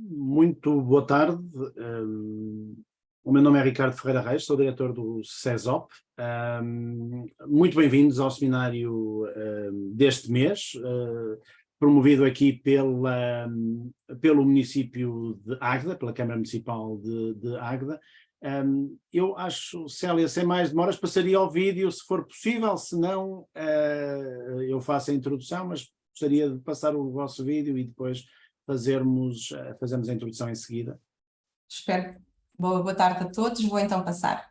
Muito boa tarde. O meu nome é Ricardo Ferreira Reis, sou diretor do CESOP. Muito bem-vindos ao seminário deste mês, promovido aqui pelo município de Águeda, pela Câmara Municipal de Águeda. Eu acho, Célia, sem mais demoras, passaria ao vídeo se for possível, se não eu faço a introdução, mas gostaria de passar o vosso vídeo e depois fazermos a introdução em seguida. Espero. Boa tarde a todos. Vou então passar.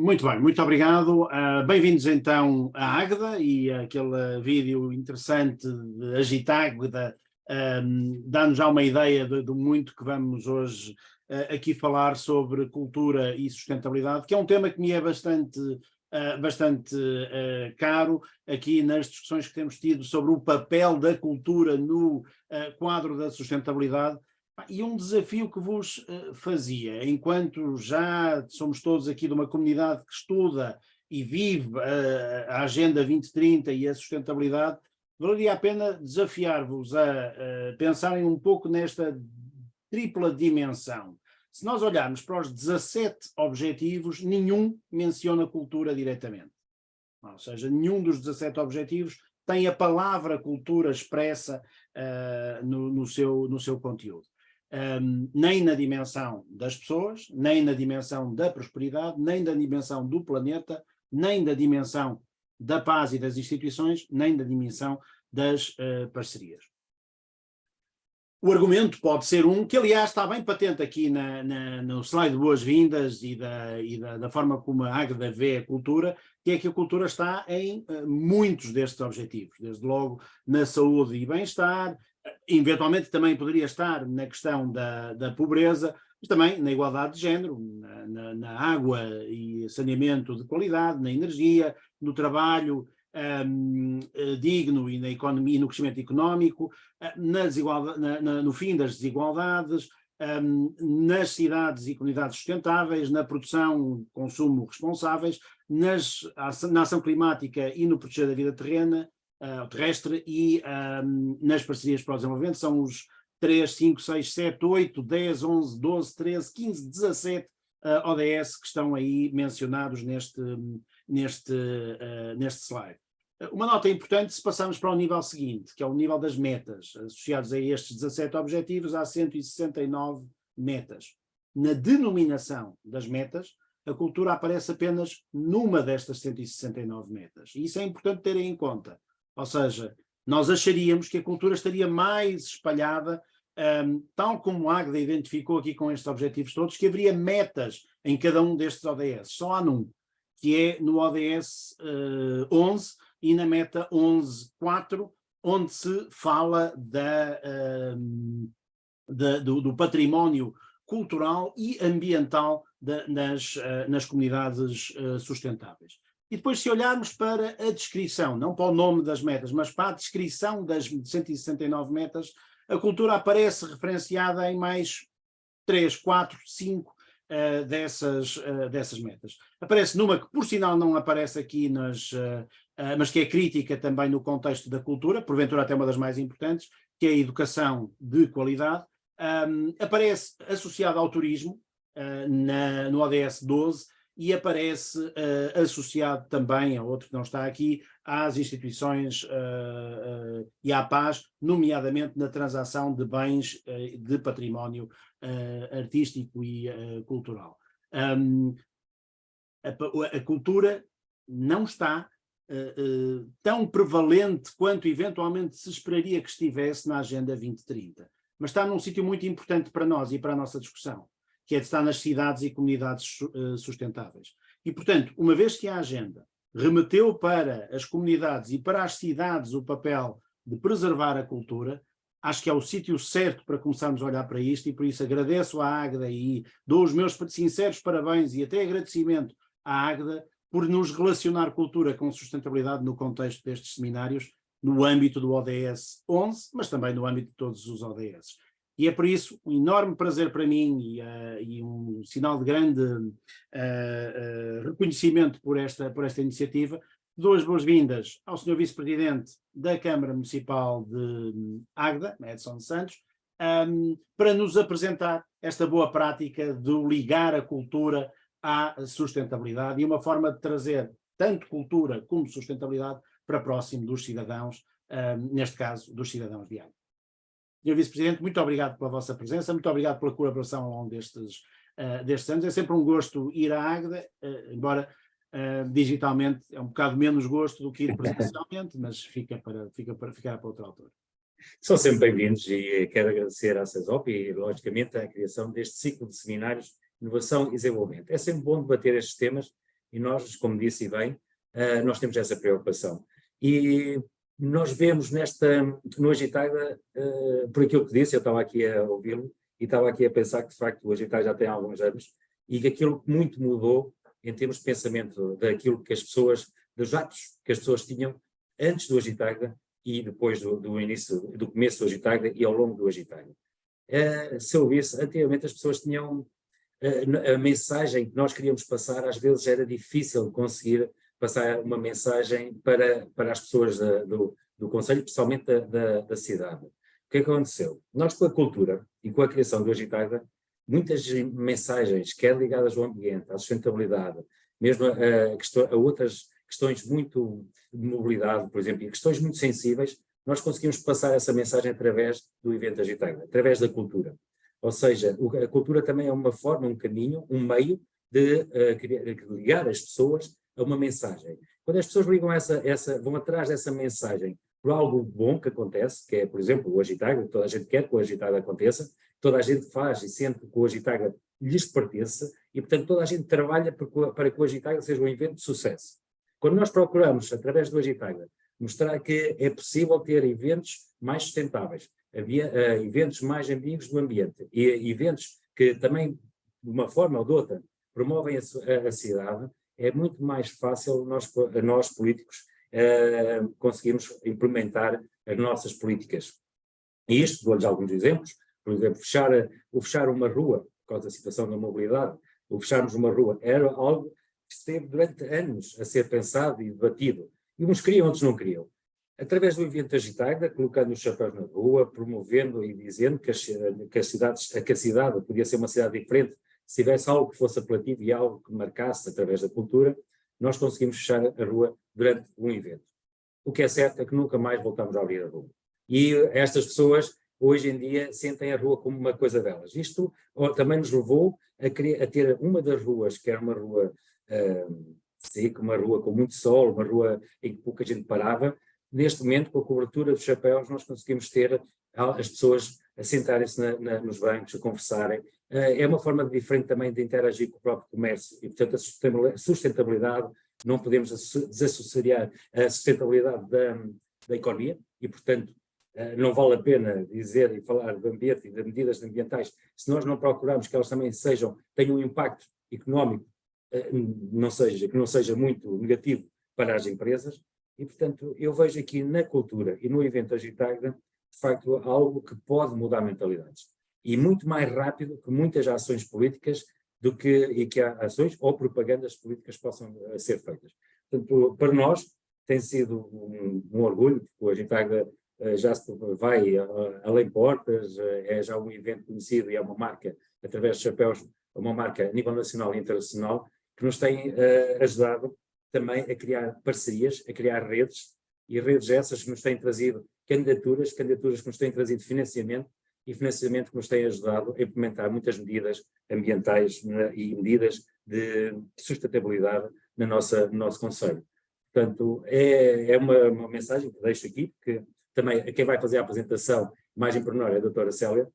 Muito bem, muito obrigado. Bem-vindos então à Águeda e aquele vídeo interessante de Agitágueda dá-nos já uma ideia do muito que vamos hoje aqui falar sobre cultura e sustentabilidade, que é um tema que me é bastante caro aqui nas discussões que temos tido sobre o papel da cultura no quadro da sustentabilidade. E um desafio que vos fazia, enquanto já somos todos aqui de uma comunidade que estuda e vive a Agenda 2030 e a sustentabilidade, valeria a pena desafiar-vos a pensarem um pouco nesta tripla dimensão. Se nós olharmos para os 17 objetivos, nenhum menciona cultura diretamente. Ou seja, nenhum dos 17 objetivos tem a palavra cultura expressa no seu conteúdo. Nem na dimensão das pessoas, nem na dimensão da prosperidade, nem da dimensão do planeta, nem da dimensão da paz e das instituições, nem da dimensão das parcerias. O argumento pode ser que aliás está bem patente aqui no slide de boas-vindas e da forma como a Águeda vê a cultura, que é que a cultura está em muitos destes objetivos, desde logo na saúde e bem-estar, eventualmente também poderia estar na questão da pobreza, mas também na igualdade de género, na água e saneamento de qualidade, na energia, no trabalho digno e na economia e no crescimento económico, no fim das desigualdades, nas cidades e comunidades sustentáveis, na produção, consumo responsáveis, na ação climática e no proteger da vida terrestre e nas parcerias para o desenvolvimento. São os 3, 5, 6, 7, 8, 10, 11, 12, 13, 15, 17 ODS que estão aí mencionados neste slide. Uma nota importante, se passarmos para o nível seguinte, que é o nível das metas, associados a estes 17 objetivos, há 169 metas. Na denominação das metas, a cultura aparece apenas numa destas 169 metas. E isso é importante terem em conta. Ou seja, nós acharíamos que a cultura estaria mais espalhada, tal como a Águeda identificou aqui com estes objetivos todos, que haveria metas em cada um destes ODS. Só há num, que é no ODS 11 e na meta 11.4, onde se fala do património cultural e ambiental nas comunidades sustentáveis. E depois, se olharmos para a descrição, não para o nome das metas, mas para a descrição das 169 metas, a cultura aparece referenciada em mais 3, 4, 5 dessas metas. Aparece numa que, por sinal, não aparece aqui, mas que é crítica também no contexto da cultura, porventura até uma das mais importantes, que é a educação de qualidade. Aparece associada ao turismo, no ODS 12, e aparece associado também, a outro que não está aqui, às instituições e à paz, nomeadamente na transação de bens de património artístico e cultural. A cultura não está tão prevalente quanto eventualmente se esperaria que estivesse na Agenda 2030, mas está num sítio muito importante para nós e para a nossa discussão, que é de estar nas cidades e comunidades sustentáveis. E, portanto, uma vez que a agenda remeteu para as comunidades e para as cidades o papel de preservar a cultura, acho que é o sítio certo para começarmos a olhar para isto, e por isso agradeço à Águeda e dou os meus sinceros parabéns e até agradecimento à Águeda por nos relacionar cultura com sustentabilidade no contexto destes seminários, no âmbito do ODS 11, mas também no âmbito de todos os ODS. E é por isso um enorme prazer para mim e um sinal de grande reconhecimento por esta iniciativa. Dou as boas-vindas ao Sr. Vice-Presidente da Câmara Municipal de Águeda, Edson Santos, para nos apresentar esta boa prática de ligar a cultura à sustentabilidade e uma forma de trazer tanto cultura como sustentabilidade para próximo dos cidadãos, neste caso dos cidadãos de Águeda. Sr. Vice-Presidente, muito obrigado pela vossa presença, muito obrigado pela colaboração ao longo destes anos. É sempre um gosto ir à Águeda, embora digitalmente é um bocado menos gosto do que ir presencialmente, mas ficar para outra altura. São sempre bem-vindos e quero agradecer à CESOP e, logicamente, à criação deste ciclo de seminários Inovação e Desenvolvimento. É sempre bom debater estes temas e nós, como disse bem, nós temos essa preocupação. E nós vemos no Agitaida, por aquilo que disse, eu estava aqui a ouvi-lo e estava aqui a pensar que de facto o Agitaida já tem alguns anos e que aquilo que muito mudou em termos de pensamento daquilo que as pessoas, dos atos que as pessoas tinham antes do Agitaida e depois do começo do Agitaida e ao longo do Agitaida. Se eu visse, anteriormente as pessoas tinham a mensagem que nós queríamos passar, às vezes era difícil conseguir passar uma mensagem para as pessoas do concelho, principalmente da cidade. O que é que aconteceu? Nós, com a cultura e com a criação do Agitaida, muitas mensagens, quer ligadas ao ambiente, à sustentabilidade, mesmo a outras questões muito de mobilidade, por exemplo, e questões muito sensíveis, nós conseguimos passar essa mensagem através do evento Agitaida, através da cultura. Ou seja, a cultura também é uma forma, um caminho, um meio de ligar as pessoas a uma mensagem. Quando as pessoas ligam vão atrás dessa mensagem por algo bom que acontece, que é, por exemplo, o Agitaida, toda a gente quer que o Agitaida aconteça, toda a gente faz e sente que o Agitaida lhes pertence e, portanto, toda a gente trabalha para que o Agitaida seja um evento de sucesso. Quando nós procuramos, através do Agitaida, mostrar que é possível ter eventos mais sustentáveis, eventos mais amigos do ambiente e eventos que também, de uma forma ou de outra, promovem a cidade, é muito mais fácil nós políticos conseguirmos implementar as nossas políticas. E isto, dou-lhes alguns exemplos, por exemplo, fechar uma rua, por causa da situação da mobilidade, o fecharmos uma rua era algo que esteve durante anos a ser pensado e debatido. E uns queriam, outros não queriam. Através do evento Agitaida, colocando os chapéus na rua, promovendo e dizendo que a cidade podia ser uma cidade diferente, se tivesse algo que fosse apelativo e algo que marcasse através da cultura, nós conseguimos fechar a rua durante um evento. O que é certo é que nunca mais voltamos a abrir a rua. E estas pessoas, hoje em dia, sentem a rua como uma coisa delas. Isto também nos levou a ter uma das ruas, que era uma rua seca, uma rua com muito sol, uma rua em que pouca gente parava. Neste momento, com a cobertura dos chapéus, nós conseguimos ter as pessoas a sentarem-se nos bancos, a conversarem. É uma forma diferente também de interagir com o próprio comércio e, portanto, a sustentabilidade, não podemos desassociar a sustentabilidade da economia e, portanto, não vale a pena dizer e falar do ambiente e de medidas ambientais se nós não procurarmos que elas também tenham um impacto económico que não seja muito negativo para as empresas. E, portanto, eu vejo aqui na cultura e no evento Agitaida, de facto, algo que pode mudar mentalidades. E muito mais rápido que muitas ações políticas e que ações ou propagandas políticas possam ser feitas. Portanto, para nós tem sido um orgulho, porque o Agitaida já vai além portas, é já um evento conhecido e é uma marca, através de chapéus, uma marca a nível nacional e internacional, que nos tem ajudado também a criar parcerias, a criar redes, e redes essas que nos têm trazido candidaturas que nos têm trazido financiamento, e financiamento que nos tem ajudado a implementar muitas medidas ambientais e medidas de sustentabilidade no nosso concelho. Portanto, é uma mensagem que deixo aqui, porque também quem vai fazer a apresentação, mais em pormenor, é a doutora Célia.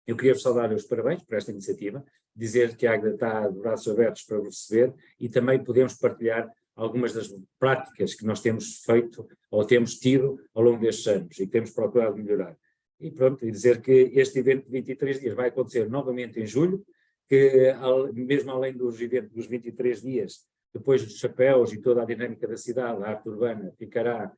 Eu queria vos dar os parabéns por esta iniciativa, dizer que a Águeda está de braços abertos para receber e também podemos partilhar algumas das práticas que nós temos feito ou temos tido ao longo destes anos e que temos procurado melhorar. E pronto, e dizer que este evento de 23 dias vai acontecer novamente em julho, que mesmo além dos eventos dos 23 dias, depois dos chapéus e toda a dinâmica da cidade, a arte urbana ficará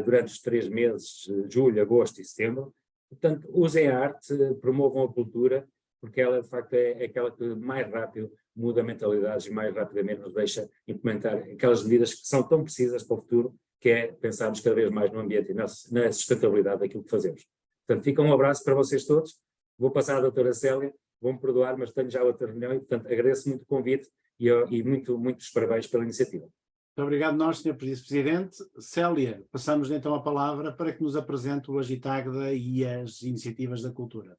durante os 3 meses, julho, agosto e setembro. Portanto, usem a arte, promovam a cultura, porque ela de facto é aquela que mais rápido muda mentalidades e mais rapidamente nos deixa implementar aquelas medidas que são tão precisas para o futuro, que é pensarmos cada vez mais no ambiente e na sustentabilidade daquilo que fazemos. Portanto, fica um abraço para vocês todos. Vou passar à doutora Célia, vão-me perdoar, mas tenho já outra reunião e, portanto, agradeço muito o convite e muitos parabéns pela iniciativa. Muito obrigado nós, Sr. Vice-Presidente. Célia, passamos então a palavra para que nos apresente o Agitagda e as iniciativas da cultura.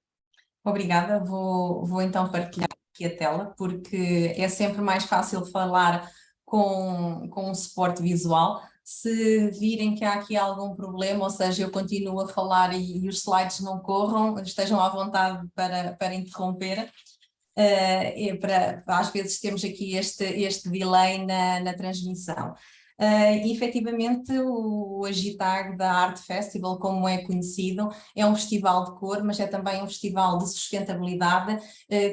Obrigada, vou então partilhar aqui a tela, porque é sempre mais fácil falar com um suporte visual. Se virem que há aqui algum problema, ou seja, eu continuo a falar e os slides não corram, estejam à vontade para interromper. às vezes temos aqui este delay na transmissão. Efetivamente, o Agitag da Art Festival, como é conhecido, é um festival de cor, mas é também um festival de sustentabilidade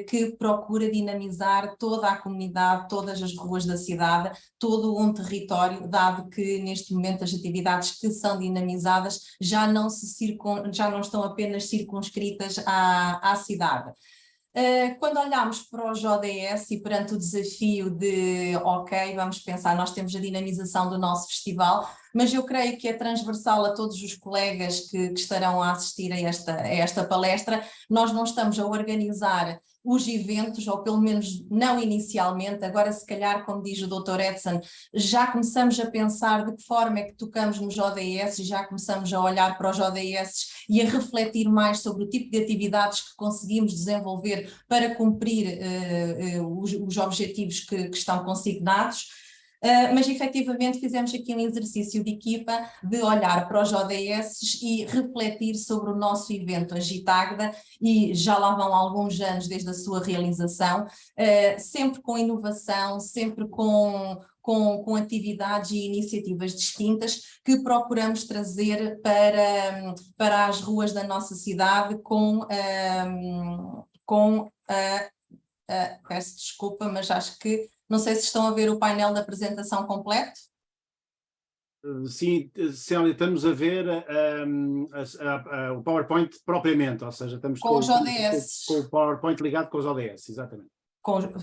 que procura dinamizar toda a comunidade, todas as ruas da cidade, todo um território, dado que neste momento as atividades que são dinamizadas já não estão apenas circunscritas à cidade. Quando olhamos para os ODS e perante o desafio de, ok, vamos pensar, nós temos a dinamização do nosso festival, mas eu creio que é transversal a todos os colegas que estarão a assistir a esta palestra. Nós não estamos a organizar os eventos, ou pelo menos não inicialmente, agora se calhar, como diz o Dr. Edson, já começamos a pensar de que forma é que tocamos nos ODS, já começamos a olhar para os ODS e a refletir mais sobre o tipo de atividades que conseguimos desenvolver para cumprir os objetivos que estão consignados. Mas efetivamente fizemos aqui um exercício de equipa de olhar para os ODS e refletir sobre o nosso evento Agitagda, e já lá vão alguns anos desde a sua realização, sempre com inovação, sempre com atividades e iniciativas distintas que procuramos trazer para as ruas da nossa cidade peço desculpa, mas acho que não sei se estão a ver o painel da apresentação completo. Sim, Célia, estamos a ver o PowerPoint propriamente, ou seja, estamos com os ODS. Com o PowerPoint ligado com os ODS, exatamente.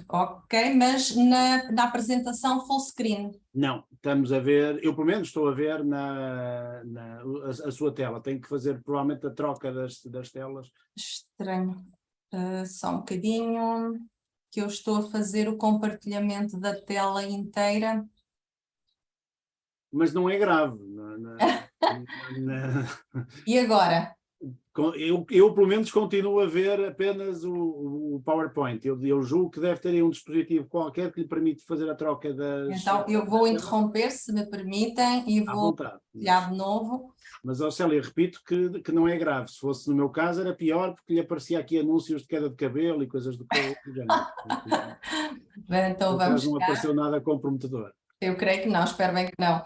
Ok, mas na apresentação full screen? Não, estamos a ver, eu pelo menos estou a ver a sua tela, tenho que fazer provavelmente a troca das telas. Estranho, só um bocadinho, que eu estou a fazer o compartilhamento da tela inteira. Mas não é grave. E agora? Eu pelo menos continuo a ver apenas o PowerPoint. Eu julgo que deve ter aí um dispositivo qualquer que lhe permite fazer a troca das... Então eu vou interromper, se me permitem, e vou olhar de novo. Mas, Célia, repito que não é grave. Se fosse no meu caso era pior, porque lhe aparecia aqui anúncios de queda de cabelo e coisas do género. Então vamos não apareceu nada comprometedor. Eu creio que não, espero bem que não.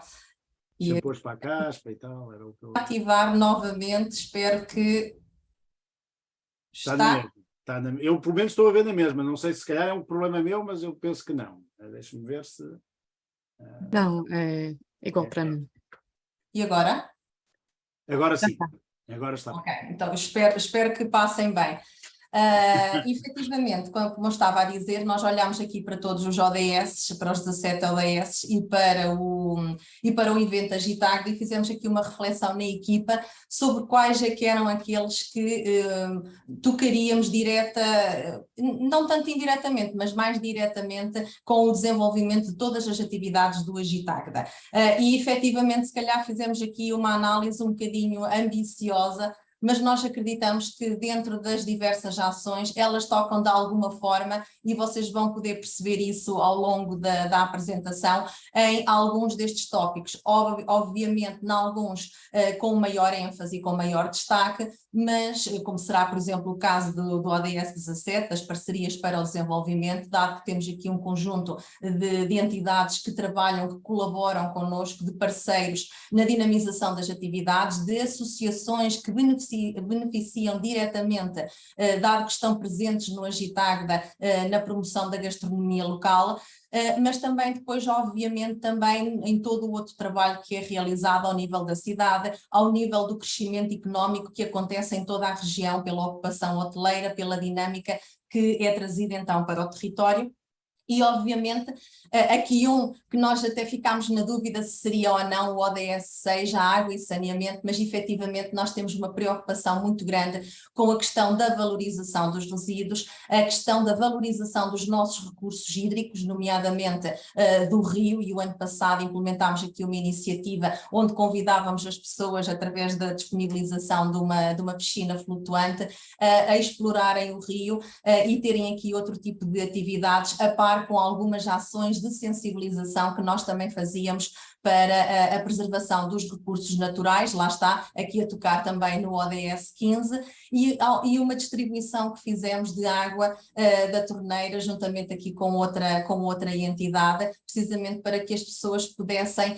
Se pôs para a caspa e tal, era o que eu... Ativar novamente, espero que... Eu pelo menos estou a ver na mesma, não sei se calhar é um problema meu, mas eu penso que não. Deixa-me ver se... Não, é igual para mim. E agora? Agora sim, agora está. Ok, então espero que passem bem. Efetivamente, como eu estava a dizer, nós olhamos aqui para todos os ODS, para os 17 ODS e para o evento Agitagda, e fizemos aqui uma reflexão na equipa sobre quais é que eram aqueles que tocaríamos não tanto indiretamente, mas mais diretamente com o desenvolvimento de todas as atividades do Agitagda. E efetivamente, se calhar fizemos aqui uma análise um bocadinho ambiciosa, mas nós acreditamos que dentro das diversas ações elas tocam de alguma forma, e vocês vão poder perceber isso ao longo da apresentação em alguns destes tópicos, obviamente em alguns com maior ênfase e com maior destaque, mas como será por exemplo o caso do ODS 17, das parcerias para o desenvolvimento, dado que temos aqui um conjunto de entidades que trabalham, que colaboram connosco, de parceiros na dinamização das atividades, de associações que beneficiam diretamente, dado que estão presentes no Agitagda, na promoção da gastronomia local, mas também depois, obviamente, também em todo o outro trabalho que é realizado ao nível da cidade, ao nível do crescimento económico que acontece em toda a região pela ocupação hoteleira, pela dinâmica que é trazida então para o território. E obviamente aqui que nós até ficámos na dúvida se seria ou não o ODS 6, a água e saneamento, mas efetivamente nós temos uma preocupação muito grande com a questão da valorização dos resíduos, a questão da valorização dos nossos recursos hídricos, nomeadamente do rio, e o ano passado implementámos aqui uma iniciativa onde convidávamos as pessoas, através da disponibilização de uma piscina flutuante, a explorarem o rio e terem aqui outro tipo de atividades, a par com algumas ações de sensibilização que nós também fazíamos para a preservação dos recursos naturais, lá está, aqui a tocar também no ODS 15, e uma distribuição que fizemos de água da torneira, juntamente aqui com outra entidade, precisamente para que as pessoas pudessem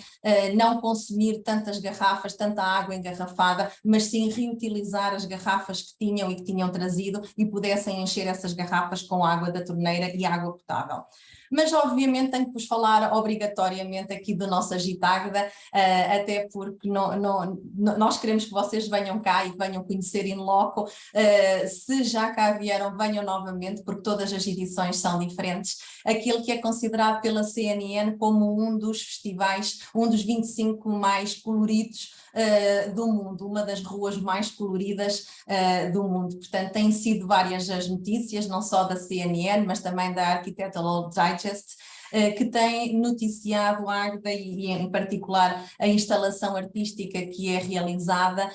não consumir tantas garrafas, tanta água engarrafada, mas sim reutilizar as garrafas que tinham e que tinham trazido e pudessem encher essas garrafas com água da torneira e água potável. Mas obviamente tenho que vos falar obrigatoriamente aqui da nossa Gitagda, até porque nós queremos que vocês venham cá e que venham conhecer in loco. Se já cá vieram, venham novamente, porque todas as edições são diferentes. Aquilo que é considerado pela CNN como um dos festivais, um dos 25 mais coloridos do mundo, uma das ruas mais coloridas do mundo. Portanto, têm sido várias as notícias, não só da CNN, mas também da Architectural Digest, que tem noticiado a Águeda e em particular a instalação artística que é realizada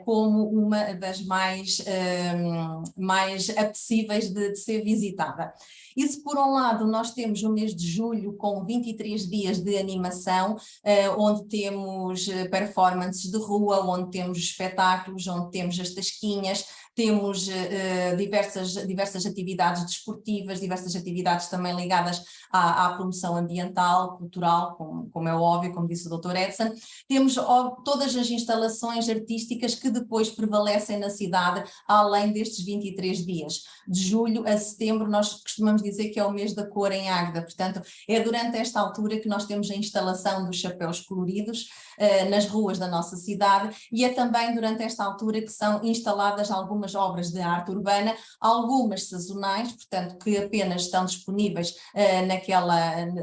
como uma das mais apetecíveis de ser visitada. Isso por um lado nós temos no mês de julho com 23 dias de animação, onde temos performances de rua, onde temos espetáculos, onde temos as tasquinhas, temos diversas atividades desportivas, diversas atividades também ligadas à promoção ambiental, cultural, como é óbvio, como disse o Dr. Edson. Temos todas as instalações artísticas que depois prevalecem na cidade, além destes 23 dias. De julho a setembro nós costumamos dizer que é o mês da cor em Águeda, portanto é durante esta altura que nós temos a instalação dos chapéus coloridos nas ruas da nossa cidade, e é também durante esta altura que são instaladas algumas obras de arte urbana, algumas sazonais, portanto que apenas estão disponíveis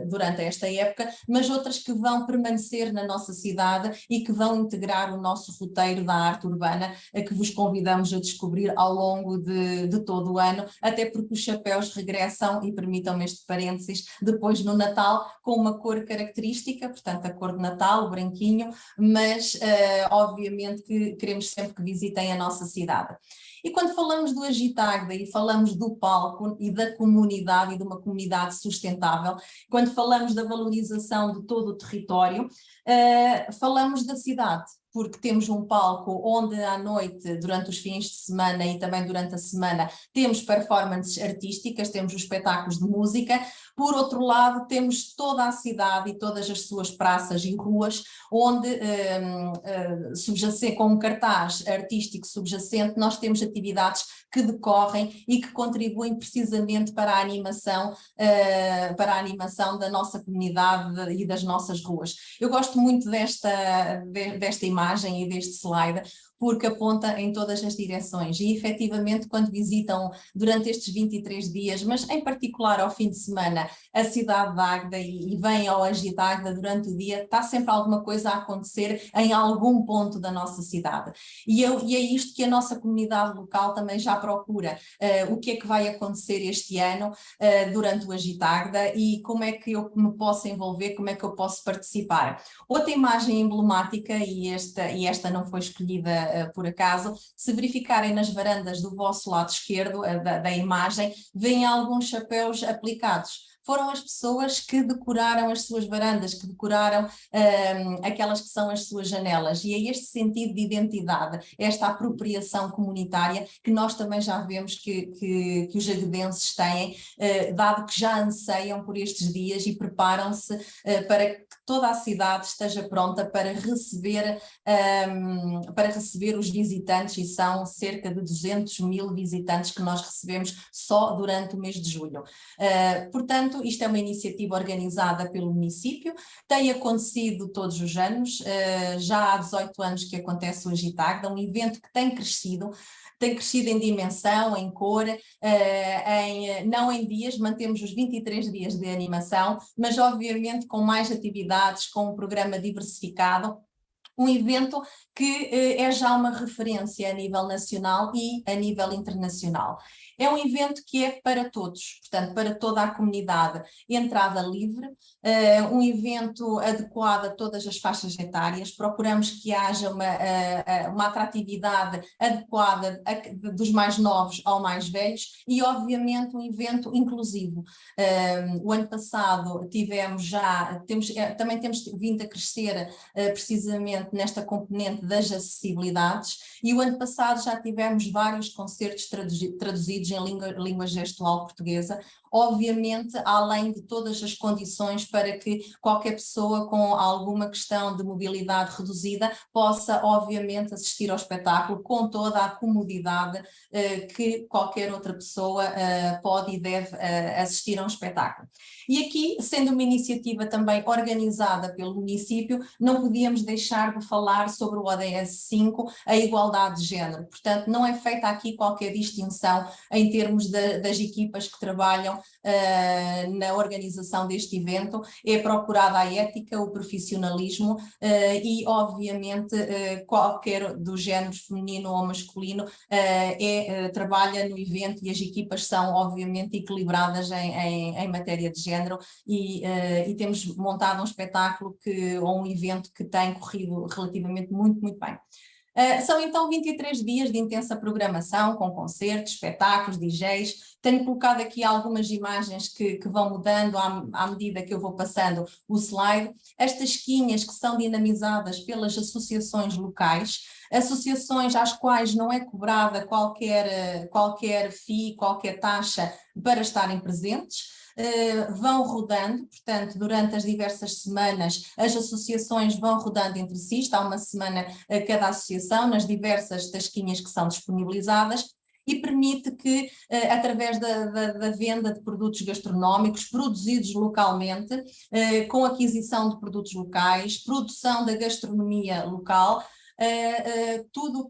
durante esta época, mas outras que vão permanecer na nossa cidade e que vão integrar o nosso roteiro da arte urbana, a que vos convidamos a descobrir ao longo de todo o ano, até porque os chapéus regressam, e permitam-me este parênteses, depois no Natal, com uma cor característica, portanto a cor de Natal, o branquinho, mas obviamente que queremos sempre que visitem a nossa cidade. E quando falamos do Agitagda e falamos do palco e da comunidade e de uma comunidade sustentável, quando falamos da valorização de todo o território, falamos da cidade, porque temos um palco onde à noite, durante os fins de semana e também durante a semana, temos performances artísticas, temos os espetáculos de música. Por outro lado, temos toda a cidade e todas as suas praças e ruas, onde, com um cartaz artístico subjacente, nós temos atividades que decorrem e que contribuem precisamente para a animação da nossa comunidade e das nossas ruas. Eu gosto muito desta imagem e deste slide, porque aponta em todas as direções e efetivamente quando visitam durante estes 23 dias, mas em particular ao fim de semana, a cidade de Águeda e vêm ao Agitagda durante o dia, está sempre alguma coisa a acontecer em algum ponto da nossa cidade. E é isto que a nossa comunidade local também já procura, o que é que vai acontecer este ano durante o Agitagda e como é que eu me posso envolver, como é que eu posso participar. Outra imagem emblemática, e esta não foi escolhida por acaso, se verificarem nas varandas do vosso lado esquerdo da imagem, veem alguns chapéus aplicados. Foram as pessoas que decoraram as suas varandas, que decoraram aquelas que são as suas janelas, e é este sentido de identidade, esta apropriação comunitária que nós também já vemos que os aguedenses têm, dado que já anseiam por estes dias e preparam-se para que toda a cidade esteja pronta para receber os visitantes, e são cerca de 200 mil visitantes que nós recebemos só durante o mês de julho. Portanto, isto é uma iniciativa organizada pelo município, tem acontecido todos os anos, já há 18 anos que acontece o Agitagda, um evento que tem crescido em dimensão, em cor, não em dias, mantemos os 23 dias de animação, mas obviamente com mais atividades, com um programa diversificado, um evento que é já uma referência a nível nacional e a nível internacional. É um evento que é para todos, portanto, para toda a comunidade, entrada livre, um evento adequado a todas as faixas etárias, procuramos que haja uma atratividade adequada dos mais novos ao mais velhos e, obviamente, um evento inclusivo. O ano passado também temos vindo a crescer precisamente nesta componente das acessibilidades e o ano passado já tivemos vários concertos traduzidos em língua gestual portuguesa, obviamente além de todas as condições para que qualquer pessoa com alguma questão de mobilidade reduzida possa obviamente assistir ao espetáculo com toda a comodidade que qualquer outra pessoa pode e deve assistir a um espetáculo. E aqui, sendo uma iniciativa também organizada pelo município, não podíamos deixar de falar sobre o ODS 5, a igualdade de género. Portanto, não é feita aqui qualquer distinção em termos das equipas que trabalham na organização deste evento, é procurada a ética, o profissionalismo e, obviamente, qualquer dos géneros feminino ou masculino trabalha no evento e as equipas são, obviamente, equilibradas em matéria de género e temos montado um espetáculo ou um evento que tem corrido relativamente muito, muito bem. São então 23 dias de intensa programação, com concertos, espetáculos, DJs. Tenho colocado aqui algumas imagens que vão mudando à medida que eu vou passando o slide. Estas quinhas que são dinamizadas pelas associações locais, associações às quais não é cobrada qualquer fee, qualquer taxa para estarem presentes. Vão rodando, portanto, durante as diversas semanas as associações vão rodando entre si, está uma semana a cada associação nas diversas tasquinhas que são disponibilizadas e permite que, através da venda de produtos gastronómicos produzidos localmente, com aquisição de produtos locais, produção da gastronomia local, tudo o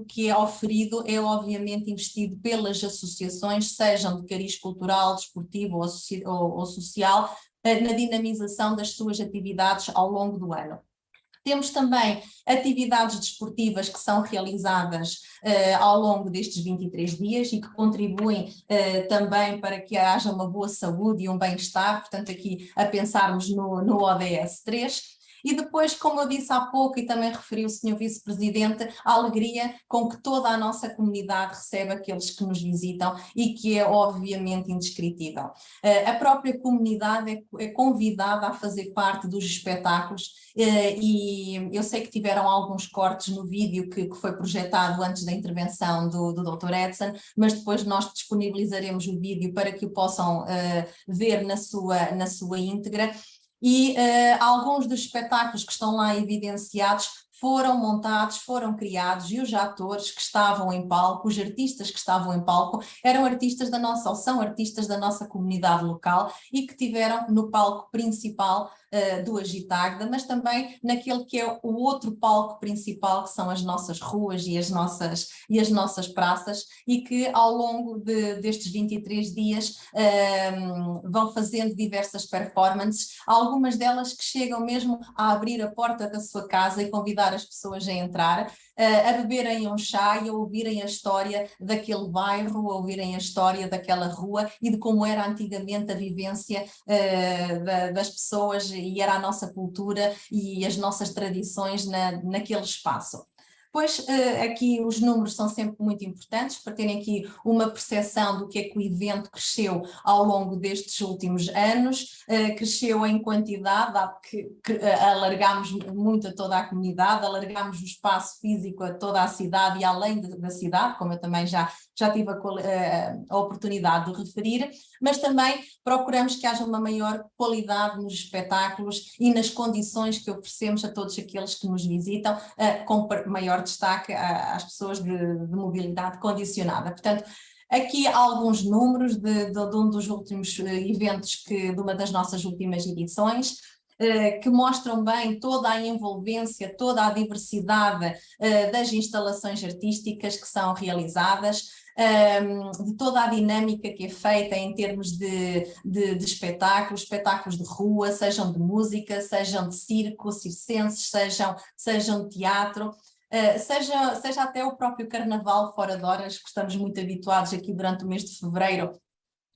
que é oferido é obviamente investido pelas associações, sejam de cariz cultural, desportivo ou social, na dinamização das suas atividades ao longo do ano. Temos também atividades desportivas que são realizadas ao longo destes 23 dias e que contribuem também para que haja uma boa saúde e um bem-estar, portanto aqui a pensarmos no ODS 3. E depois, como eu disse há pouco e também referiu o Sr. Vice-Presidente, a alegria com que toda a nossa comunidade recebe aqueles que nos visitam e que é obviamente indescritível. A própria comunidade é convidada a fazer parte dos espetáculos e eu sei que tiveram alguns cortes no vídeo que foi projetado antes da intervenção do Dr. Edson, mas depois nós disponibilizaremos o vídeo para que o possam ver na sua íntegra. E alguns dos espetáculos que estão lá evidenciados foram montados, foram criados e os atores que estavam em palco, os artistas que estavam em palco, eram artistas da nossa, ou são artistas da nossa comunidade local e que tiveram no palco principal do Agitagda, mas também naquele que é o outro palco principal, que são as nossas ruas e as nossas praças, e que ao longo destes 23 dias vão fazendo diversas performances, algumas delas que chegam mesmo a abrir a porta da sua casa e convidar as pessoas a entrar, a beberem um chá e a ouvirem a história daquele bairro, a ouvirem a história daquela rua e de como era antigamente a vivência das pessoas e era a nossa cultura e as nossas tradições naquele espaço. Pois aqui os números são sempre muito importantes para terem aqui uma percepção do que é que o evento cresceu ao longo destes últimos anos, cresceu em quantidade, alargámos muito a toda a comunidade, alargámos o espaço físico a toda a cidade e além da cidade, como eu também já tive a oportunidade de referir, mas também procuramos que haja uma maior qualidade nos espetáculos e nas condições que oferecemos a todos aqueles que nos visitam, com maior destaque às pessoas de mobilidade condicionada. Portanto, aqui há alguns números de um dos últimos eventos, de uma das nossas últimas edições. que mostram bem toda a envolvência, toda a diversidade das instalações artísticas que são realizadas, de toda a dinâmica que é feita em termos de espetáculos de rua, sejam de música, sejam de circo, circenses, sejam de teatro. Seja até o próprio Carnaval fora de horas, que estamos muito habituados aqui durante o mês de fevereiro,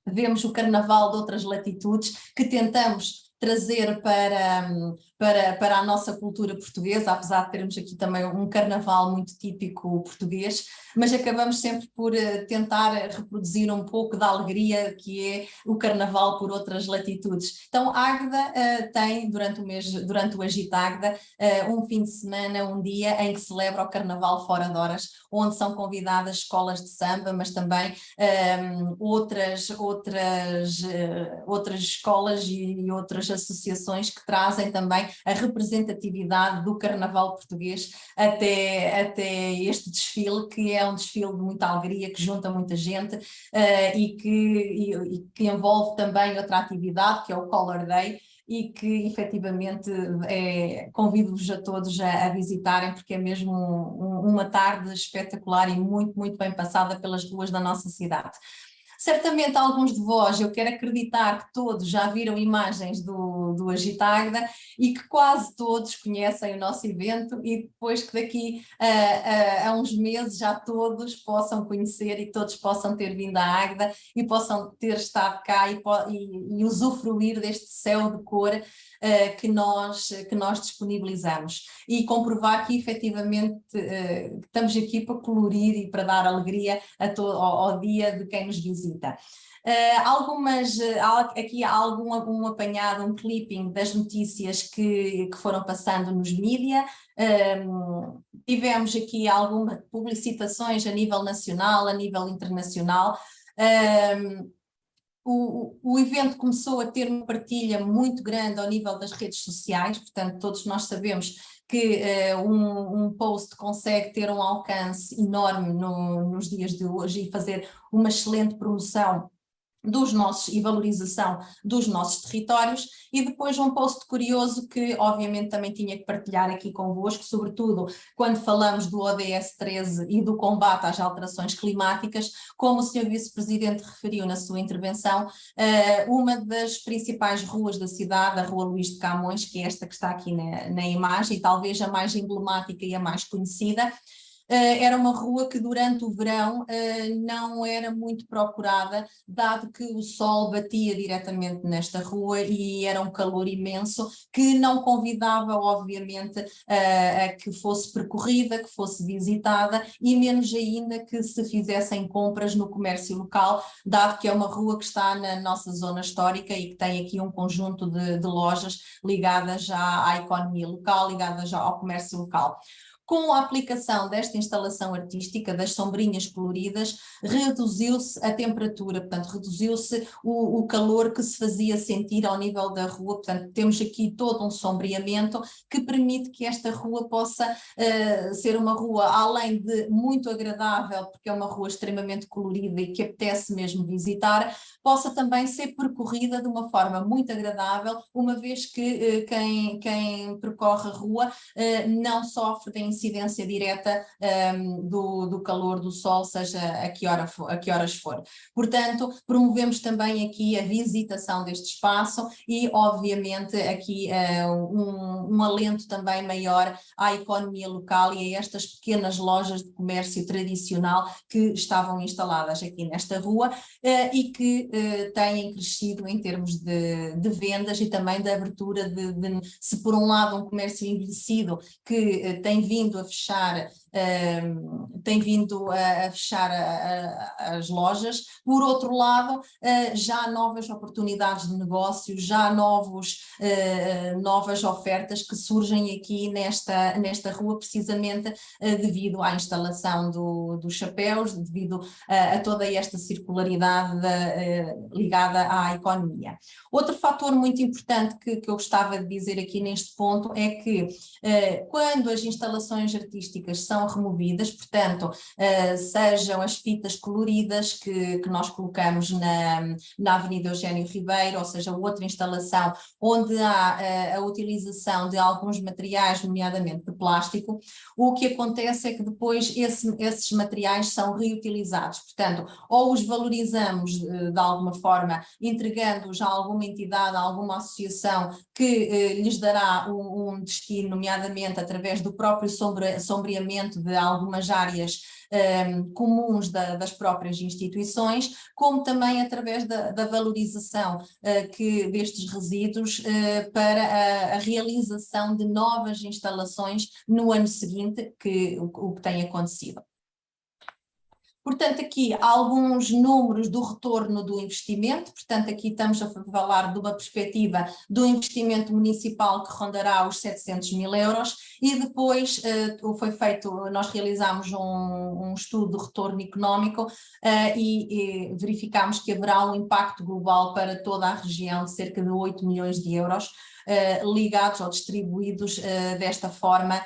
vemos o Carnaval de outras latitudes que tentamos trazer para a nossa cultura portuguesa, apesar de termos aqui também um Carnaval muito típico português, mas acabamos sempre por tentar reproduzir um pouco da alegria que é o Carnaval por outras latitudes. Então Águeda tem, durante o Agitágueda, um fim de semana, um dia em que celebra o Carnaval fora de horas, onde são convidadas escolas de samba, mas também outras escolas e outras associações que trazem também a representatividade do Carnaval português até este desfile, que é um desfile de muita alegria, que junta muita gente e que envolve também outra atividade, que é o Color Day, e que efetivamente convido-vos a todos a visitarem, porque é mesmo uma tarde espetacular e muito, muito bem passada pelas ruas da nossa cidade. Certamente alguns de vós, eu quero acreditar que todos já viram imagens do Agitágueda e que quase todos conhecem o nosso evento, e depois que daqui a uns meses já todos possam conhecer e todos possam ter vindo à Águeda e possam ter estado cá e usufruir deste céu de cor que nós disponibilizamos, e comprovar que efetivamente estamos aqui para colorir e para dar alegria ao dia de quem nos visita. Aqui há algum apanhado, um clipping das notícias que foram passando nos mídia. Tivemos aqui algumas publicitações a nível nacional, a nível internacional. O evento começou a ter uma partilha muito grande ao nível das redes sociais, portanto todos nós sabemos que um post consegue ter um alcance enorme nos dias de hoje e fazer uma excelente promoção e valorização dos nossos territórios. E depois um post curioso que obviamente também tinha que partilhar aqui convosco, sobretudo quando falamos do ODS 13 e do combate às alterações climáticas. Como o Sr. Vice-Presidente referiu na sua intervenção, uma das principais ruas da cidade, a Rua Luís de Camões, que é esta que está aqui na imagem, e talvez a mais emblemática e a mais conhecida, era uma rua que durante o verão não era muito procurada, dado que o sol batia diretamente nesta rua e era um calor imenso que não convidava, obviamente, a que fosse percorrida, que fosse visitada, e menos ainda que se fizessem compras no comércio local, dado que é uma rua que está na nossa zona histórica e que tem aqui um conjunto de lojas ligadas já à economia local, ligadas já ao comércio local. Com a aplicação desta instalação artística, das sombrinhas coloridas, reduziu-se a temperatura, portanto, reduziu-se o calor que se fazia sentir ao nível da rua. Portanto, temos aqui todo um sombreamento que permite que esta rua possa ser uma rua, além de muito agradável, porque é uma rua extremamente colorida e que apetece mesmo visitar, possa também ser percorrida de uma forma muito agradável, uma vez que quem percorre a rua não sofre da incidência direta do calor do sol, seja a que horas for. Portanto, promovemos também aqui a visitação deste espaço e, obviamente, aqui um alento também maior à economia local e a estas pequenas lojas de comércio tradicional que estavam instaladas aqui nesta rua e que têm crescido em termos de vendas e também de abertura se por um lado um comércio envelhecido que tem vindo a fechar as lojas, por outro lado já há novas oportunidades de negócio, já há novas ofertas que surgem aqui nesta rua, precisamente devido à instalação dos chapéus, devido a toda esta circularidade ligada à economia. Outro fator muito importante que eu gostava de dizer aqui neste ponto é que quando as instalações artísticas são são removidas, portanto, sejam as fitas coloridas que nós colocamos na Avenida Eugênio Ribeiro, ou seja, outra instalação onde há a utilização de alguns materiais, nomeadamente de plástico, o que acontece é que depois esses materiais são reutilizados, portanto, ou os valorizamos de alguma forma, entregando-os a alguma entidade, a alguma associação que lhes dará um destino, nomeadamente através do próprio sombreamento de algumas áreas comuns das próprias instituições, como também através da valorização destes resíduos para a realização de novas instalações no ano seguinte, o que tem acontecido. Portanto, aqui há alguns números do retorno do investimento, portanto aqui estamos a falar de uma perspectiva do investimento municipal que rondará os 700 mil euros e depois nós realizámos um estudo de retorno económico e verificámos que haverá um impacto global para toda a região de cerca de 8 milhões de euros, ligados ou distribuídos desta forma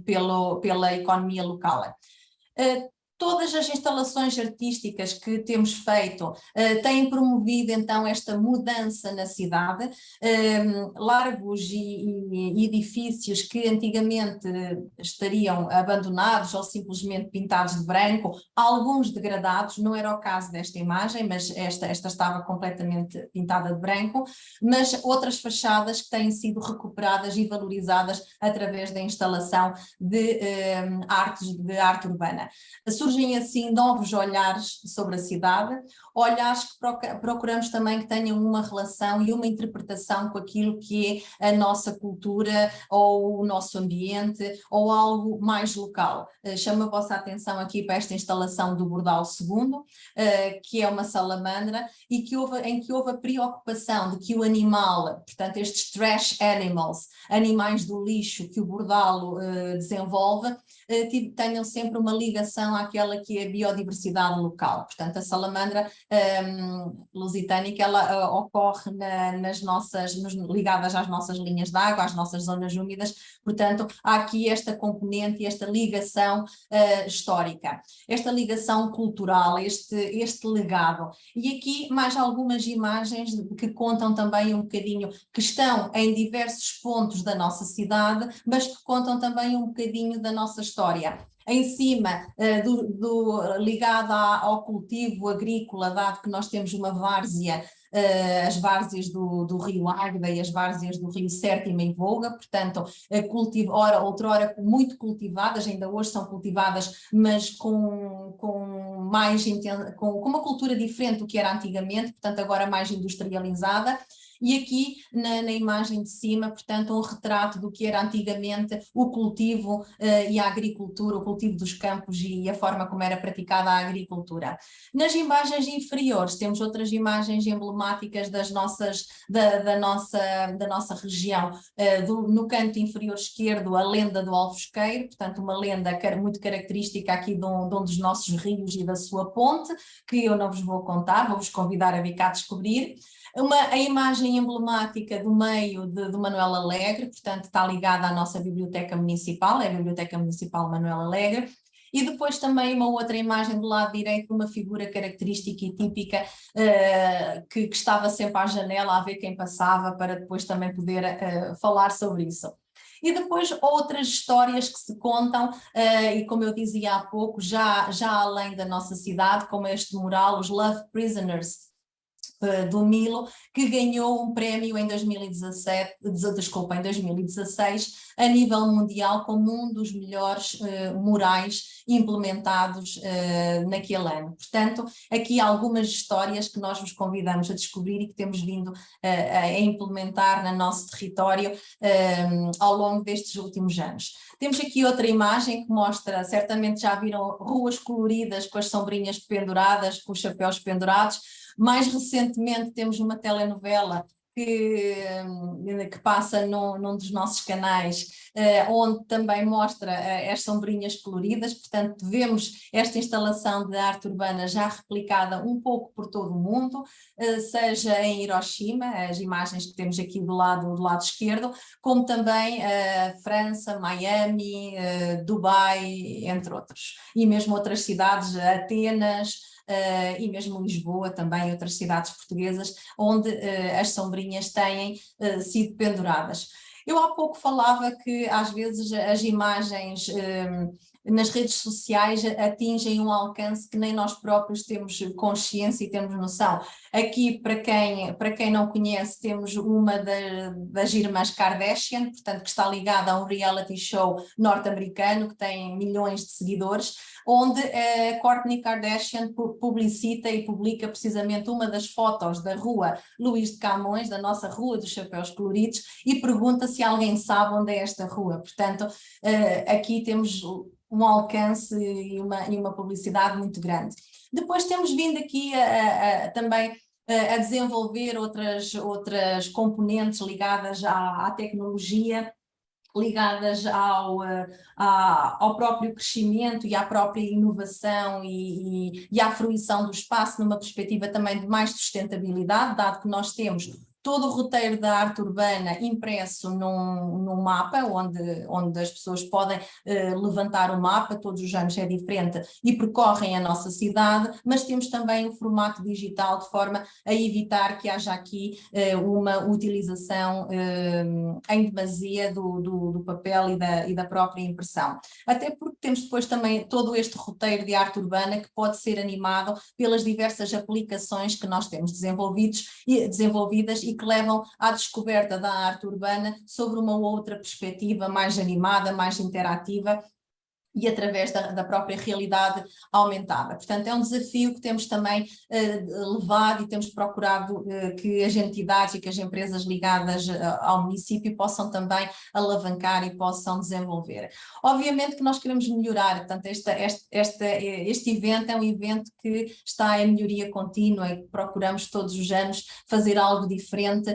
pela economia local. Todas as instalações artísticas que temos feito têm promovido então esta mudança na cidade, largos e edifícios que antigamente estariam abandonados ou simplesmente pintados de branco, alguns degradados, não era o caso desta imagem, mas esta estava completamente pintada de branco, mas outras fachadas que têm sido recuperadas e valorizadas através da instalação de arte urbana. Surgem assim novos olhares sobre a cidade, olhares que procuramos também que tenham uma relação e uma interpretação com aquilo que é a nossa cultura ou o nosso ambiente ou algo mais local. Chamo a vossa atenção aqui para esta instalação do Bordal II, que é uma salamandra e em que houve a preocupação de que o animal, portanto estes trash animals, animais do lixo que o Bordalo desenvolve, tenham sempre uma ligação àquela que é a biodiversidade local. Portanto, a salamandra lusitânica, ela ocorre ligadas às nossas linhas de água, às nossas zonas úmidas, portanto, há aqui esta componente e esta ligação histórica, esta ligação cultural, este legado. E aqui mais algumas imagens que contam também um bocadinho, que estão em diversos pontos da nossa cidade, mas que contam também um bocadinho da nossa história. Em cima, ligado ao cultivo agrícola, dado que nós temos uma várzea, as várzeas do Rio Águeda e as várzeas do Rio Sértima em voga, portanto, outrora muito cultivadas, ainda hoje são cultivadas, mas com uma cultura diferente do que era antigamente, portanto, agora mais industrializada. E aqui na imagem de cima, portanto, um retrato do que era antigamente o cultivo e a agricultura, o cultivo dos campos e a forma como era praticada a agricultura. Nas imagens inferiores temos outras imagens emblemáticas da nossa região. No canto inferior esquerdo, a lenda do Alfosqueiro, portanto uma lenda muito característica aqui de um dos nossos rios e da sua ponte, que eu não vos vou contar, vou-vos convidar a vir cá descobrir. A imagem emblemática do meio de Manuel Alegre, portanto está ligada à nossa biblioteca municipal, é a Biblioteca Municipal Manuel Alegre, e depois também uma outra imagem do lado direito, uma figura característica e típica que estava sempre à janela a ver quem passava para depois também poder falar sobre isso. E depois outras histórias que se contam, e como eu dizia há pouco, já além da nossa cidade, como este mural, os Love Prisoners, do Milo, que ganhou um prémio em 2016 a nível mundial como um dos melhores murais implementados naquele ano. Portanto, aqui há algumas histórias que nós vos convidamos a descobrir e que temos vindo a implementar no nosso território ao longo destes últimos anos. Temos aqui outra imagem que mostra, certamente já viram ruas coloridas com as sombrinhas penduradas, com os chapéus pendurados. Mais recentemente temos uma telenovela que passa num dos nossos canais, onde também mostra as sombrinhas coloridas. Portanto, vemos esta instalação de arte urbana já replicada um pouco por todo o mundo, seja em Hiroshima, as imagens que temos aqui do lado esquerdo, como também França, Miami, Dubai, entre outros. E mesmo outras cidades, Atenas, e mesmo Lisboa, também outras cidades portuguesas, onde as sombrinhas têm sido penduradas. Eu há pouco falava que às vezes as imagens nas redes sociais atingem um alcance que nem nós próprios temos consciência e temos noção. Aqui, para quem não conhece, temos uma das irmãs Kardashian, portanto, que está ligada a um reality show norte-americano que tem milhões de seguidores, onde Kourtney Kardashian publicita e publica precisamente uma das fotos da rua Luís de Camões, da nossa Rua dos Chapéus Coloridos, e pergunta se alguém sabe onde é esta rua. Portanto, aqui temos um alcance e uma publicidade muito grande. Depois temos vindo aqui também a desenvolver outras componentes ligadas à tecnologia, ligadas ao próprio crescimento e à própria inovação e à fruição do espaço, numa perspectiva também de mais sustentabilidade, dado que nós temos todo o roteiro da arte urbana impresso num mapa, onde as pessoas podem levantar o mapa, todos os anos é diferente, e percorrem a nossa cidade, mas temos também o formato digital, de forma a evitar que haja aqui uma utilização em demasia do papel e da própria impressão. Até porque temos depois também todo este roteiro de arte urbana que pode ser animado pelas diversas aplicações que nós temos desenvolvidas e que levam à descoberta da arte urbana sobre uma outra perspectiva mais animada, mais interativa e através da própria realidade aumentada. Portanto, é um desafio que temos também levado e temos procurado que as entidades e que as empresas ligadas ao município possam também alavancar e possam desenvolver. Obviamente que nós queremos melhorar, portanto, este evento é um evento que está em melhoria contínua e procuramos todos os anos fazer algo diferente,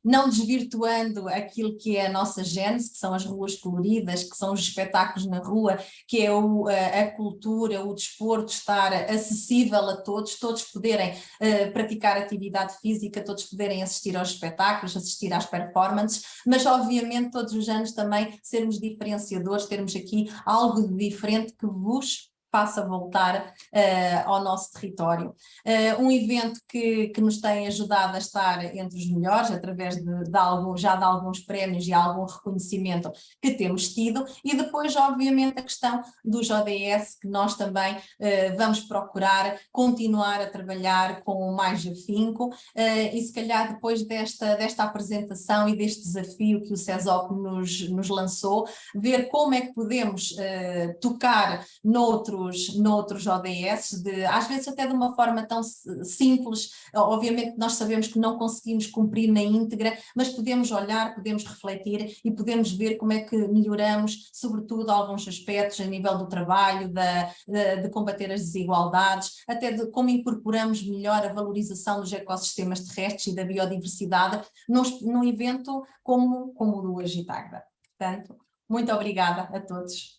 não desvirtuando aquilo que é a nossa gênese, que são as ruas coloridas, que são os espetáculos na rua, que é a cultura, o desporto estar acessível a todos poderem praticar atividade física, todos poderem assistir aos espetáculos, assistir às performances, mas obviamente todos os anos também sermos diferenciadores, termos aqui algo de diferente que vos faça voltar ao nosso território. Um evento que nos tem ajudado a estar entre os melhores, através de alguns prémios e algum reconhecimento que temos tido, e depois, obviamente, a questão dos ODS, que nós também vamos procurar continuar a trabalhar com mais afinco, e se calhar depois desta apresentação e deste desafio que o CESOP nos lançou, ver como é que podemos tocar noutros ODS, às vezes até de uma forma tão simples. Obviamente nós sabemos que não conseguimos cumprir na íntegra, mas podemos olhar, podemos refletir e podemos ver como é que melhoramos, sobretudo alguns aspectos a nível do trabalho, de combater as desigualdades, até de como incorporamos melhor a valorização dos ecossistemas terrestres e da biodiversidade num evento como o do Agitagda. Portanto, muito obrigada a todos.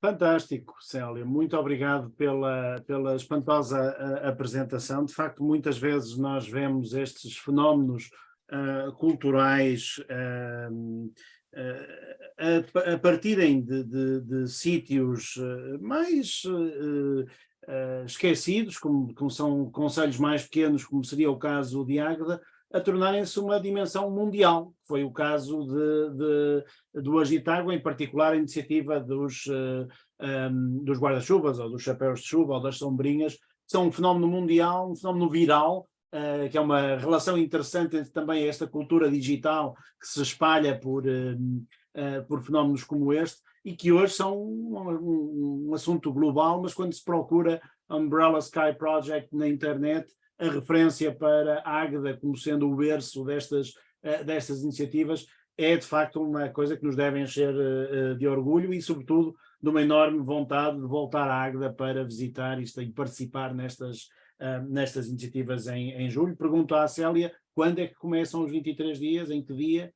Fantástico, Célia, muito obrigado pela espantosa apresentação. De facto, muitas vezes nós vemos estes fenómenos culturais a partirem de sítios mais esquecidos, como são concelhos mais pequenos, como seria o caso de Águeda, a tornarem-se uma dimensão mundial. Foi o caso do Agitagda, em particular a iniciativa dos guarda-chuvas, ou dos chapéus de chuva, ou das sombrinhas, que são um fenómeno mundial, um fenómeno viral, que é uma relação interessante entre também esta cultura digital que se espalha por fenómenos como este, e que hoje são um assunto global, mas quando se procura Umbrella Sky Project na internet, a referência para Águeda como sendo o berço destas iniciativas é de facto uma coisa que nos deve encher de orgulho e sobretudo de uma enorme vontade de voltar à Águeda para visitar isto e participar nestas nestas iniciativas em julho. Pergunto à Célia, quando é que começam os 23 dias, em que dia,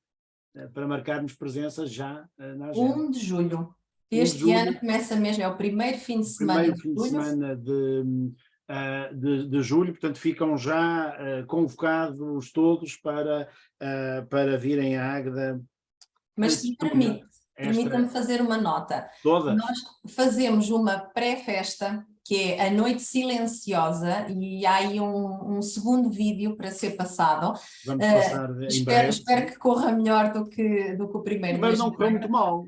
para marcarmos presença já na agenda? 1 de julho. 1 de Este julho. ano começa mesmo, é o primeiro fim de semana Primeiro de fim de julho. semana de julho, portanto ficam já convocados todos para virem à Águeda. Mas se permita-me fazer uma nota. Toda? Nós fazemos uma pré-festa, que é a Noite Silenciosa, e há aí um segundo vídeo para ser passado. Vamos passar em breve. Espero que corra melhor do que o primeiro. Mas não correu muito mal.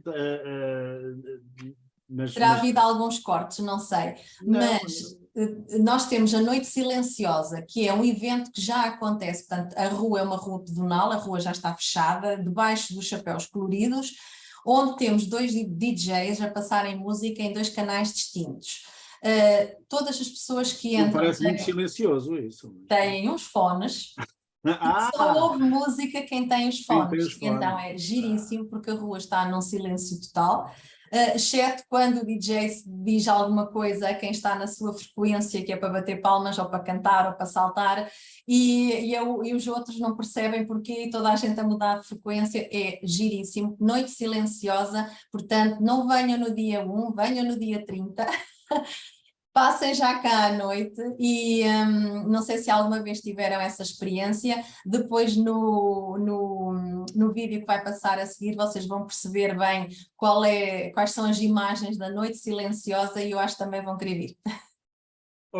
Terá havido alguns cortes, não sei. Não. Mas nós temos a Noite Silenciosa, que é um evento que já acontece. Portanto, a rua é uma rua pedonal, a rua já está fechada, debaixo dos chapéus coloridos, onde temos 2 DJs a passarem música em 2 canais distintos. Todas as pessoas que entram parece muito silencioso isso. têm uns fones. Só ouve música quem tem os fones. Então é giríssimo, porque a rua está num silêncio total, exceto quando o DJ diz alguma coisa a quem está na sua frequência, que é para bater palmas ou para cantar ou para saltar, e os outros não percebem porquê, e toda a gente a mudar de frequência. É giríssimo. Noite silenciosa, portanto não venham no dia 1, venham no dia 30. Passem já cá à noite e não sei se alguma vez tiveram essa experiência. Depois no vídeo que vai passar a seguir vocês vão perceber bem quais são as imagens da Noite Silenciosa, e eu acho que também vão querer vir.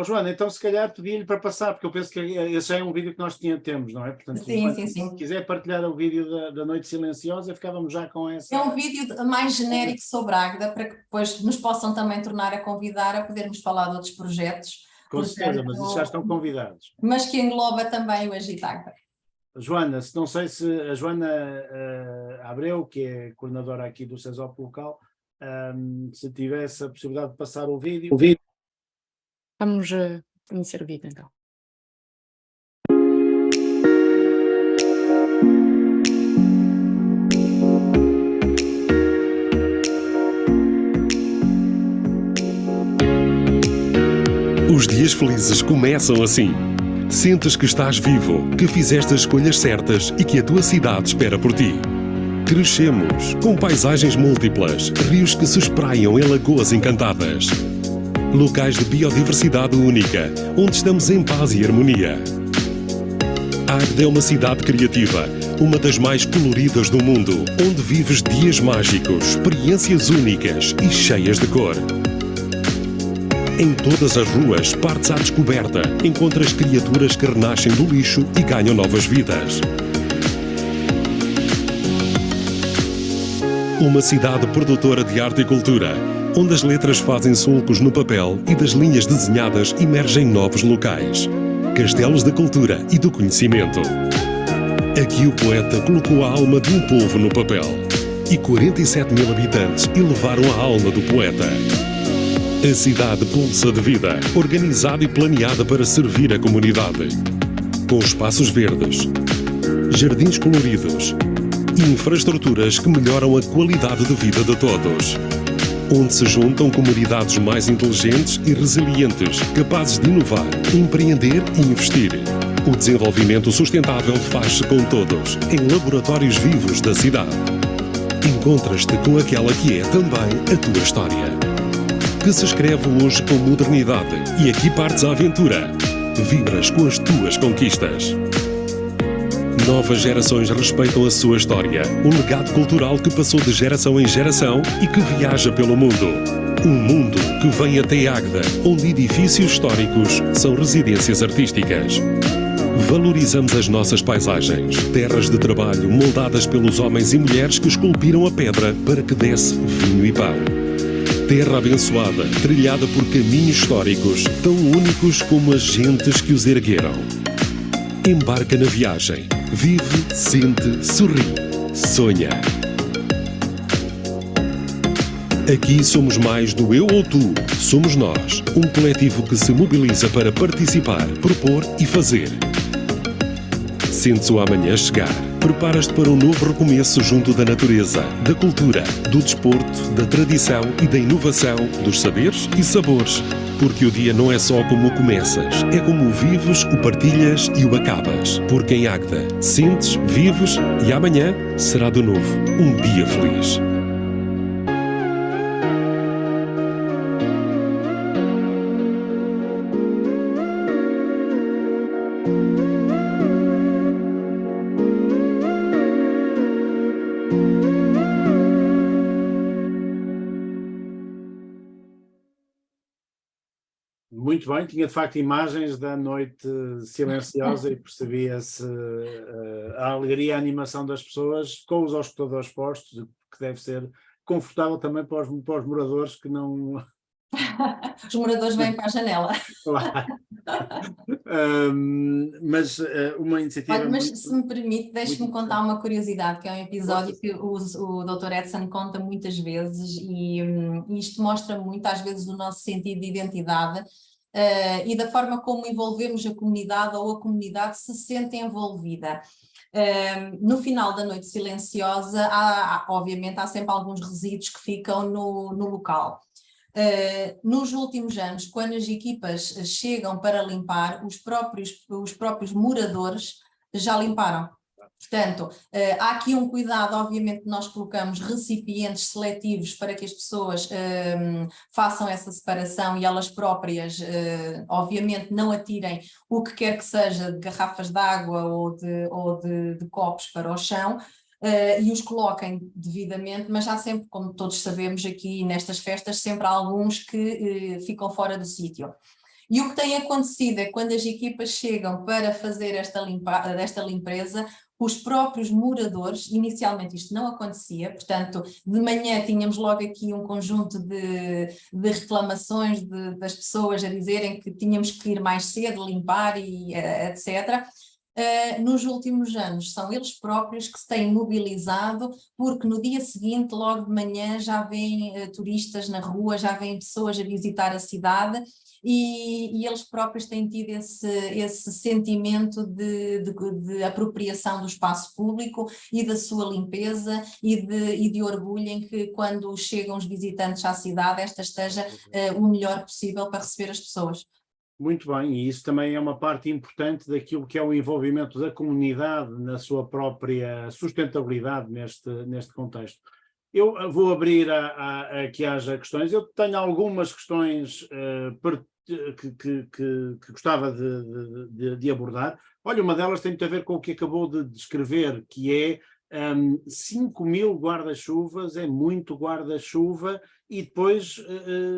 Joana, então se calhar pedi-lhe para passar, porque eu penso que esse já é um vídeo que nós temos, não é? Portanto, sim. Se quiser partilhar o vídeo da Noite Silenciosa, ficávamos já com essa... É um vídeo mais genérico sobre a Águeda, para que depois nos possam também tornar a convidar a podermos falar de outros projetos. Com certeza, mas já estão convidados. Mas que engloba também o Agitágua. Joana, não sei se a Joana Abreu, que é coordenadora aqui do CESOP local, se tivesse a possibilidade de passar o vídeo. Vamos iniciar o vídeo então. Os dias felizes começam assim. Sentes que estás vivo, que fizeste as escolhas certas e que a tua cidade espera por ti. Crescemos, com paisagens múltiplas, rios que se espraiam em lagoas encantadas. Locais de biodiversidade única, onde estamos em paz e harmonia. Águeda é uma cidade criativa, uma das mais coloridas do mundo, onde vives dias mágicos, experiências únicas e cheias de cor. Em todas as ruas, partes à descoberta, encontras criaturas que renascem do lixo e ganham novas vidas. Uma cidade produtora de arte e cultura, onde as letras fazem sulcos no papel e das linhas desenhadas emergem novos locais. Castelos da cultura e do conhecimento. Aqui o poeta colocou a alma de um povo no papel. E 47 mil habitantes elevaram a alma do poeta. A cidade pulsa de vida, organizada e planeada para servir a comunidade. Com espaços verdes, jardins coloridos e infraestruturas que melhoram a qualidade de vida de todos. Onde se juntam comunidades mais inteligentes e resilientes, capazes de inovar, empreender e investir. O desenvolvimento sustentável faz-se com todos, em laboratórios vivos da cidade. Encontras-te com aquela que é também a tua história, que se escreve hoje com modernidade, e aqui partes a aventura. Vibras com as tuas conquistas. Novas gerações respeitam a sua história, um legado cultural que passou de geração em geração e que viaja pelo mundo. Um mundo que vem até Águeda, onde edifícios históricos são residências artísticas. Valorizamos as nossas paisagens, terras de trabalho moldadas pelos homens e mulheres que esculpiram a pedra para que desse vinho e pão. Terra abençoada, trilhada por caminhos históricos, tão únicos como as gentes que os ergueram. Embarca na viagem. Vive, sente, sorri, sonha. Aqui somos mais do eu ou tu. Somos nós, um coletivo que se mobiliza para participar, propor e fazer. Sente-se o amanhã chegar. Preparas-te para um novo recomeço junto da natureza, da cultura, do desporto, da tradição e da inovação, dos saberes e sabores. Porque o dia não é só como o começas, é como o vives, o partilhas e o acabas. Porque em Águeda, sentes, vives e amanhã será de novo um dia feliz. Muito bem, tinha de facto imagens da noite silenciosa e percebia-se a alegria e a animação das pessoas com os auscultadores postos, que deve ser confortável também para os moradores que não... Os moradores vêm para a janela. Claro. Mas uma iniciativa... Olha, mas muito, se me permite, deixe-me muito contar uma curiosidade, que é um episódio Força. que o Dr. Edson conta muitas vezes e isto mostra muito às vezes o nosso sentido de identidade e da forma como envolvemos a comunidade ou a comunidade se sente envolvida. No final da noite silenciosa, obviamente há sempre alguns resíduos que ficam no local. Nos últimos anos, quando as equipas chegam para limpar, os próprios moradores já limparam. Portanto, há aqui um cuidado, obviamente nós colocamos recipientes seletivos para que as pessoas façam essa separação e elas próprias, obviamente, não atirem o que quer que seja de garrafas de água ou de copos para o chão, e os coloquem devidamente, mas há sempre, como todos sabemos aqui nestas festas, sempre há alguns que ficam fora do sítio. E o que tem acontecido é que quando as equipas chegam para fazer esta limpeza, os próprios moradores, inicialmente isto não acontecia, portanto, de manhã tínhamos logo aqui um conjunto de reclamações das pessoas a dizerem que tínhamos que ir mais cedo, limpar e etc. Nos últimos anos são eles próprios que se têm mobilizado, porque no dia seguinte, logo de manhã, já vêm turistas na rua, já vêm pessoas a visitar a cidade e eles próprios têm tido esse sentimento de apropriação do espaço público e da sua limpeza e de orgulho em que quando chegam os visitantes à cidade esta esteja o melhor possível para receber as pessoas. Muito bem, e isso também é uma parte importante daquilo que é o envolvimento da comunidade na sua própria sustentabilidade neste contexto. Eu vou abrir a que haja questões. Eu tenho algumas questões que gostava de abordar. Olha, uma delas tem muito a ver com o que acabou de descrever, que é 5.000 guarda-chuvas, é muito guarda-chuva, e depois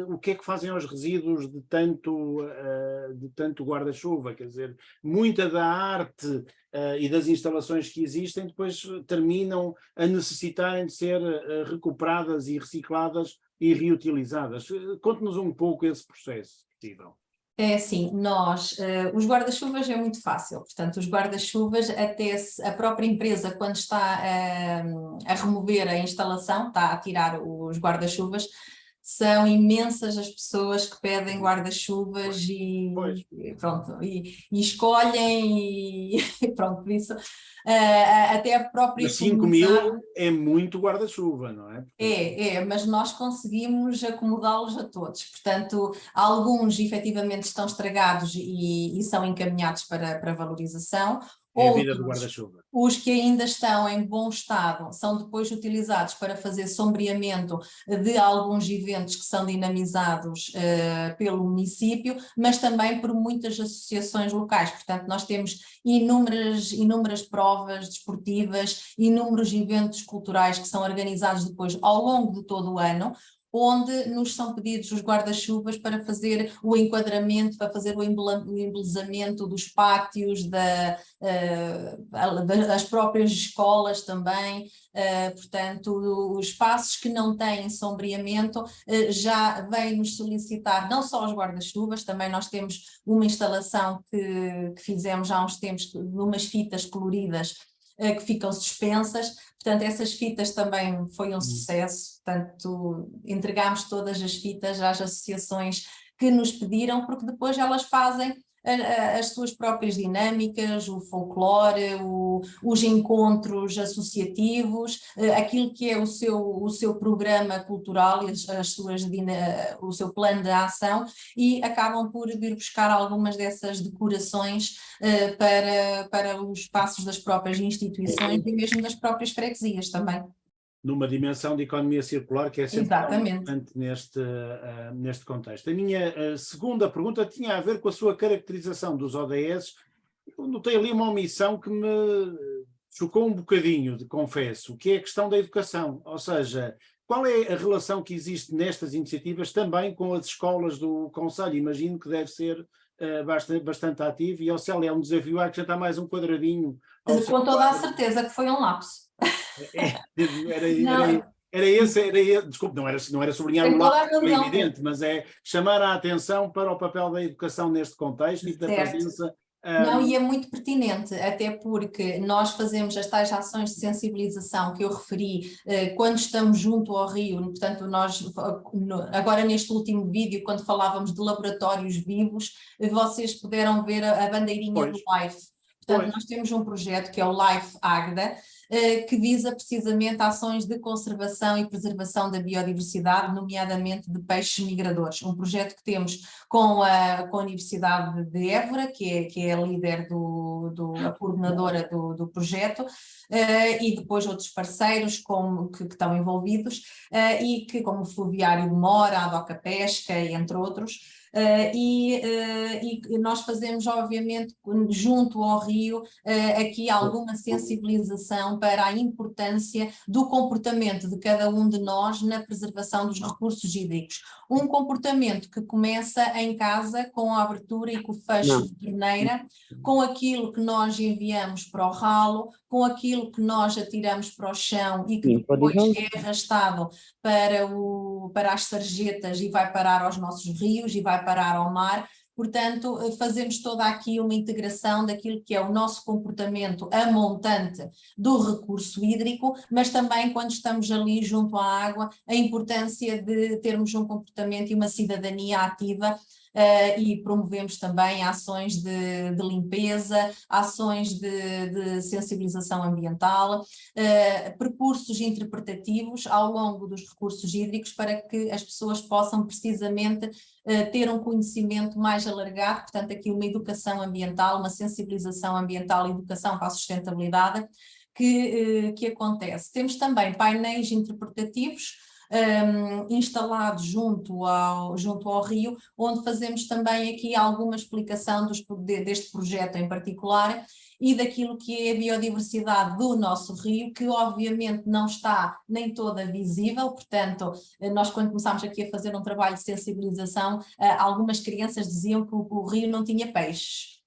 o que é que fazem aos resíduos de tanto guarda-chuva? Quer dizer, muita da arte e das instalações que existem depois terminam a necessitarem de ser recuperadas e recicladas e reutilizadas. Conte-nos um pouco esse processo, se possível. É assim, os guarda-chuvas é muito fácil, portanto os guarda-chuvas até a própria empresa quando está a remover a instalação, está a tirar os guarda-chuvas, são imensas as pessoas que pedem guarda-chuvas e pronto, e escolhem e pronto, por isso até a própria Mas 5.000 é muito guarda-chuva, não é? Mas nós conseguimos acomodá-los a todos, portanto alguns efetivamente estão estragados e são encaminhados para valorização. É a vida do guarda-chuva. Os que ainda estão em bom estado são depois utilizados para fazer sombreamento de alguns eventos que são dinamizados pelo município, mas também por muitas associações locais. Portanto, nós temos inúmeras provas desportivas, inúmeros eventos culturais que são organizados depois ao longo de todo o ano, onde nos são pedidos os guarda-chuvas para fazer o enquadramento, para fazer o embelezamento dos pátios, das próprias escolas também, portanto, os espaços que não têm sombreamento já vêm-nos solicitar não só os guarda-chuvas, também nós temos uma instalação que fizemos há uns tempos, numas fitas coloridas, que ficam suspensas, portanto essas fitas também foi um sucesso, portanto entregámos todas as fitas às associações que nos pediram, porque depois elas fazem as suas próprias dinâmicas, o folclore, os encontros associativos, aquilo que é o seu programa cultural e o seu plano de ação, e acabam por vir buscar algumas dessas decorações para os espaços das próprias instituições e mesmo das próprias freguesias também. Numa dimensão de economia circular que é sempre tão importante neste contexto. A minha segunda pergunta tinha a ver com a sua caracterização dos ODS. Eu notei ali uma omissão que me chocou um bocadinho, confesso, que é a questão da educação, ou seja, qual é a relação que existe nestas iniciativas também com as escolas do concelho? Imagino que deve ser bastante ativo, e, Océlia, é um desafio a acrescentar mais um quadradinho. Com toda a certeza que foi um lapso. Desculpe, não era sublinhar o lado que foi evidente, mas é chamar a atenção para o papel da educação neste contexto e da presença. Não, e é muito pertinente, até porque nós fazemos as tais ações de sensibilização que eu referi quando estamos junto ao rio. Portanto, nós agora neste último vídeo, quando falávamos de laboratórios vivos, vocês puderam ver a bandeirinha do LIFE. Portanto, nós temos um projeto que é o LIFE Águeda, que visa precisamente ações de conservação e preservação da biodiversidade, nomeadamente de peixes migradores. Um projeto que temos com a Universidade de Évora, que é a líder, a coordenadora do projeto, e depois outros parceiros que estão envolvidos, e que, como o Fluviário de Mora, a Doca Pesca, entre outros. E nós fazemos, obviamente, junto ao rio, aqui alguma sensibilização para a importância do comportamento de cada um de nós na preservação dos recursos hídricos. Um comportamento que começa em casa com a abertura e com o fecho de torneira, com aquilo que nós enviamos para o ralo, com aquilo que nós atiramos para o chão e que depois é arrastado para as sarjetas e vai parar aos nossos rios e vai parar ao mar. Portanto, fazemos toda aqui uma integração daquilo que é o nosso comportamento a montante do recurso hídrico, mas também quando estamos ali junto à água, a importância de termos um comportamento e uma cidadania ativa. E promovemos também ações de limpeza, ações de sensibilização ambiental, percursos interpretativos ao longo dos recursos hídricos para que as pessoas possam precisamente ter um conhecimento mais alargado, portanto aqui uma educação ambiental, uma sensibilização ambiental e educação para a sustentabilidade que acontece. Temos também painéis interpretativos instalados junto ao rio, onde fazemos também aqui alguma explicação deste projeto em particular e daquilo que é a biodiversidade do nosso rio, que obviamente não está nem toda visível. Portanto, nós quando começámos aqui a fazer um trabalho de sensibilização, algumas crianças diziam que o rio não tinha peixes.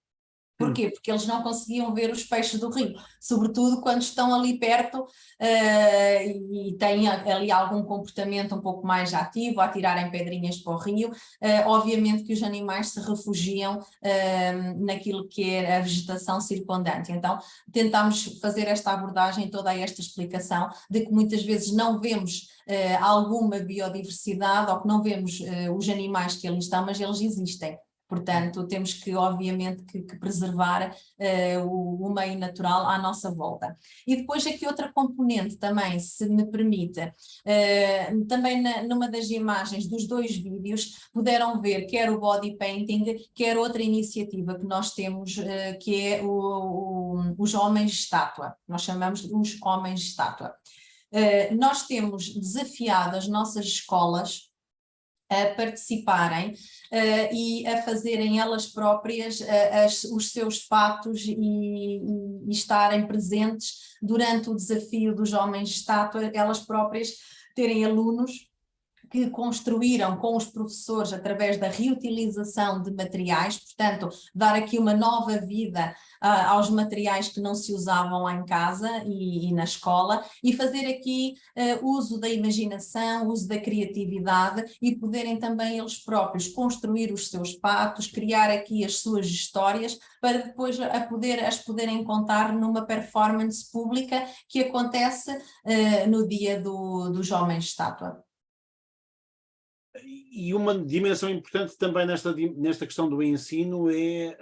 Porquê? Porque eles não conseguiam ver os peixes do rio, sobretudo quando estão ali perto e têm ali algum comportamento um pouco mais ativo, a tirarem pedrinhas para o rio. Obviamente que os animais se refugiam naquilo que é a vegetação circundante. Então tentámos fazer esta abordagem, toda esta explicação de que muitas vezes não vemos alguma biodiversidade ou que não vemos os animais que ali estão, mas eles existem. Portanto, temos que, obviamente, que preservar o meio natural à nossa volta. E depois aqui outra componente também, se me permite, também numa das imagens dos dois vídeos, puderam ver quer o body painting, quer outra iniciativa que nós temos, que é os homens-estátua. Nós chamamos de os homens-estátua. Nós temos desafiado as nossas escolas a participarem e a fazerem elas próprias os seus fatos e estarem presentes durante o desafio dos homens-estátua, elas próprias terem alunos que construíram com os professores através da reutilização de materiais, portanto, dar aqui uma nova vida aos materiais que não se usavam lá em casa e na escola, e fazer aqui uso da imaginação, uso da criatividade e poderem também eles próprios construir os seus fatos, criar aqui as suas histórias para depois as poderem contar numa performance pública que acontece no dia dos homens-estátua. E uma dimensão importante também nesta questão do ensino é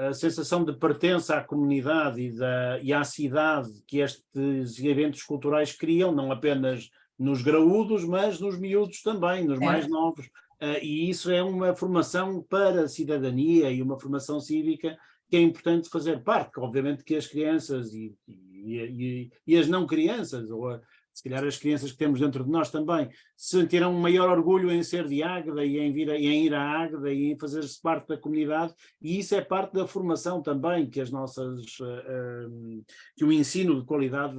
a sensação de pertença à comunidade e à cidade que estes eventos culturais criam, não apenas nos graúdos, mas nos miúdos também, nos mais novos. E isso é uma formação para a cidadania e uma formação cívica que é importante fazer parte, obviamente que as crianças e as não crianças, ou se calhar as crianças que temos dentro de nós também, sentirão um maior orgulho em ser de Águeda e em ir à Águeda e em fazer-se parte da comunidade, e isso é parte da formação também que que o ensino de qualidade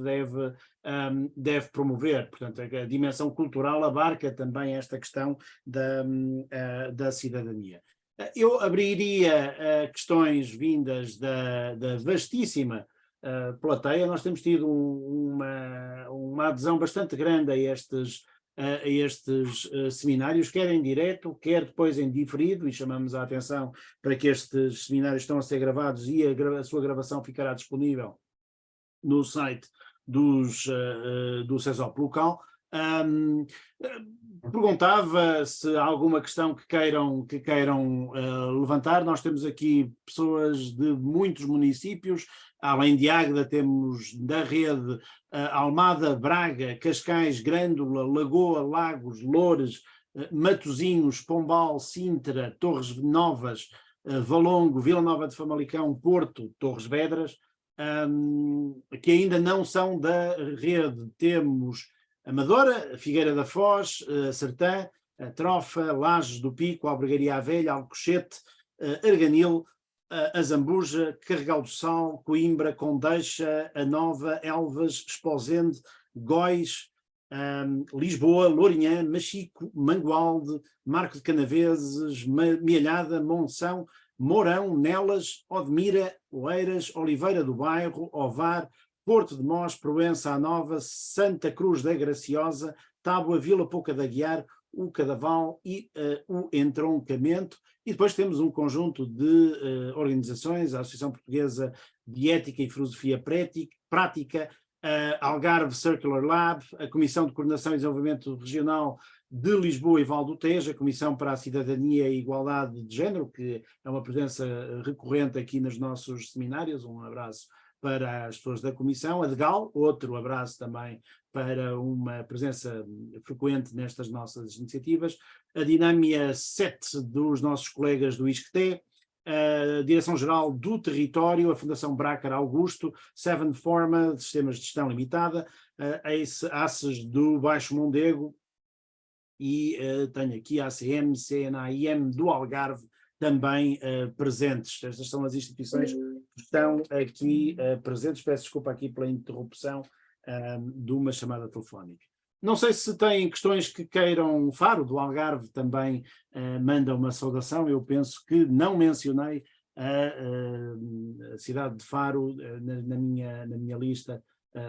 deve promover. Portanto, a dimensão cultural abarca também esta questão da cidadania. Eu abriria questões vindas da vastíssima plateia. Nós temos tido uma adesão bastante grande a estes seminários, quer em direto, quer depois em diferido, e chamamos a atenção para que estes seminários estão a ser gravados e a sua gravação ficará disponível no site do CESOP local. Perguntava se há alguma questão que queiram levantar. Nós temos aqui pessoas de muitos municípios, além de Águeda temos da rede Almada, Braga, Cascais, Grândola, Lagoa, Lagos, Loures, Matosinhos, Pombal, Sintra, Torres Novas, Valongo, Vila Nova de Famalicão, Porto, Torres Vedras, que ainda não são da rede. Temos Amadora, Figueira da Foz, Sertã, Trofa, Lajes do Pico, Albergaria à Velha, Alcochete, Arganil, Azambuja, Carregal do Sal, Coimbra, Condeixa, A Nova, Elvas, Esposende, Góis, Lisboa, Lourinhã, Machico, Mangualde, Marco de Canaveses, Mielhada, Monção, Mourão, Nelas, Odmira, Oeiras, Oliveira do Bairro, Ovar, Porto de Mós, Proença à Nova, Santa Cruz da Graciosa, Tábua, Vila Pouca da Guiar, o Cadaval e o Entroncamento. E depois temos um conjunto de organizações, a Associação Portuguesa de Ética e Filosofia Prática, Algarve Circular Lab, a Comissão de Coordenação e Desenvolvimento Regional de Lisboa e Val do Tejo, a Comissão para a Cidadania e Igualdade de Género, que é uma presença recorrente aqui nos nossos seminários. Um abraço para as pessoas da Comissão, a DEGAL, outro abraço também para uma presença frequente nestas nossas iniciativas, a Dinâmia 7 dos nossos colegas do ISCTE, a Direção-Geral do Território, a Fundação Brácar Augusto, Seven Forma, de Sistemas de Gestão Limitada, a ACES do Baixo Mondego e tenho aqui a ACM, CNAIM do Algarve, também presentes. Estas são as instituições que estão aqui presentes. Peço desculpa aqui pela interrupção de uma chamada telefónica. Não sei se têm questões que queiram. Faro, do Algarve, também manda uma saudação. Eu penso que não mencionei a cidade de Faro na minha lista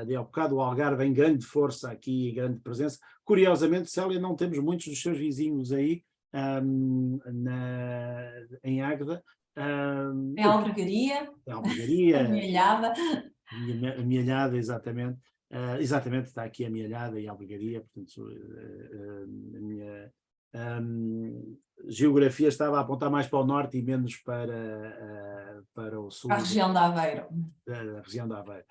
de há bocado. O Algarve em grande força aqui, grande presença. Curiosamente, Célia, não temos muitos dos seus vizinhos aí, em Águeda. É a Albergaria. A Mielhada. A Mielhada, exatamente. Exatamente, está aqui a Mielhada e a Albergaria, portanto a minha geografia estava a apontar mais para o norte e menos para o sul. A região de Aveiro. A região de Aveiro.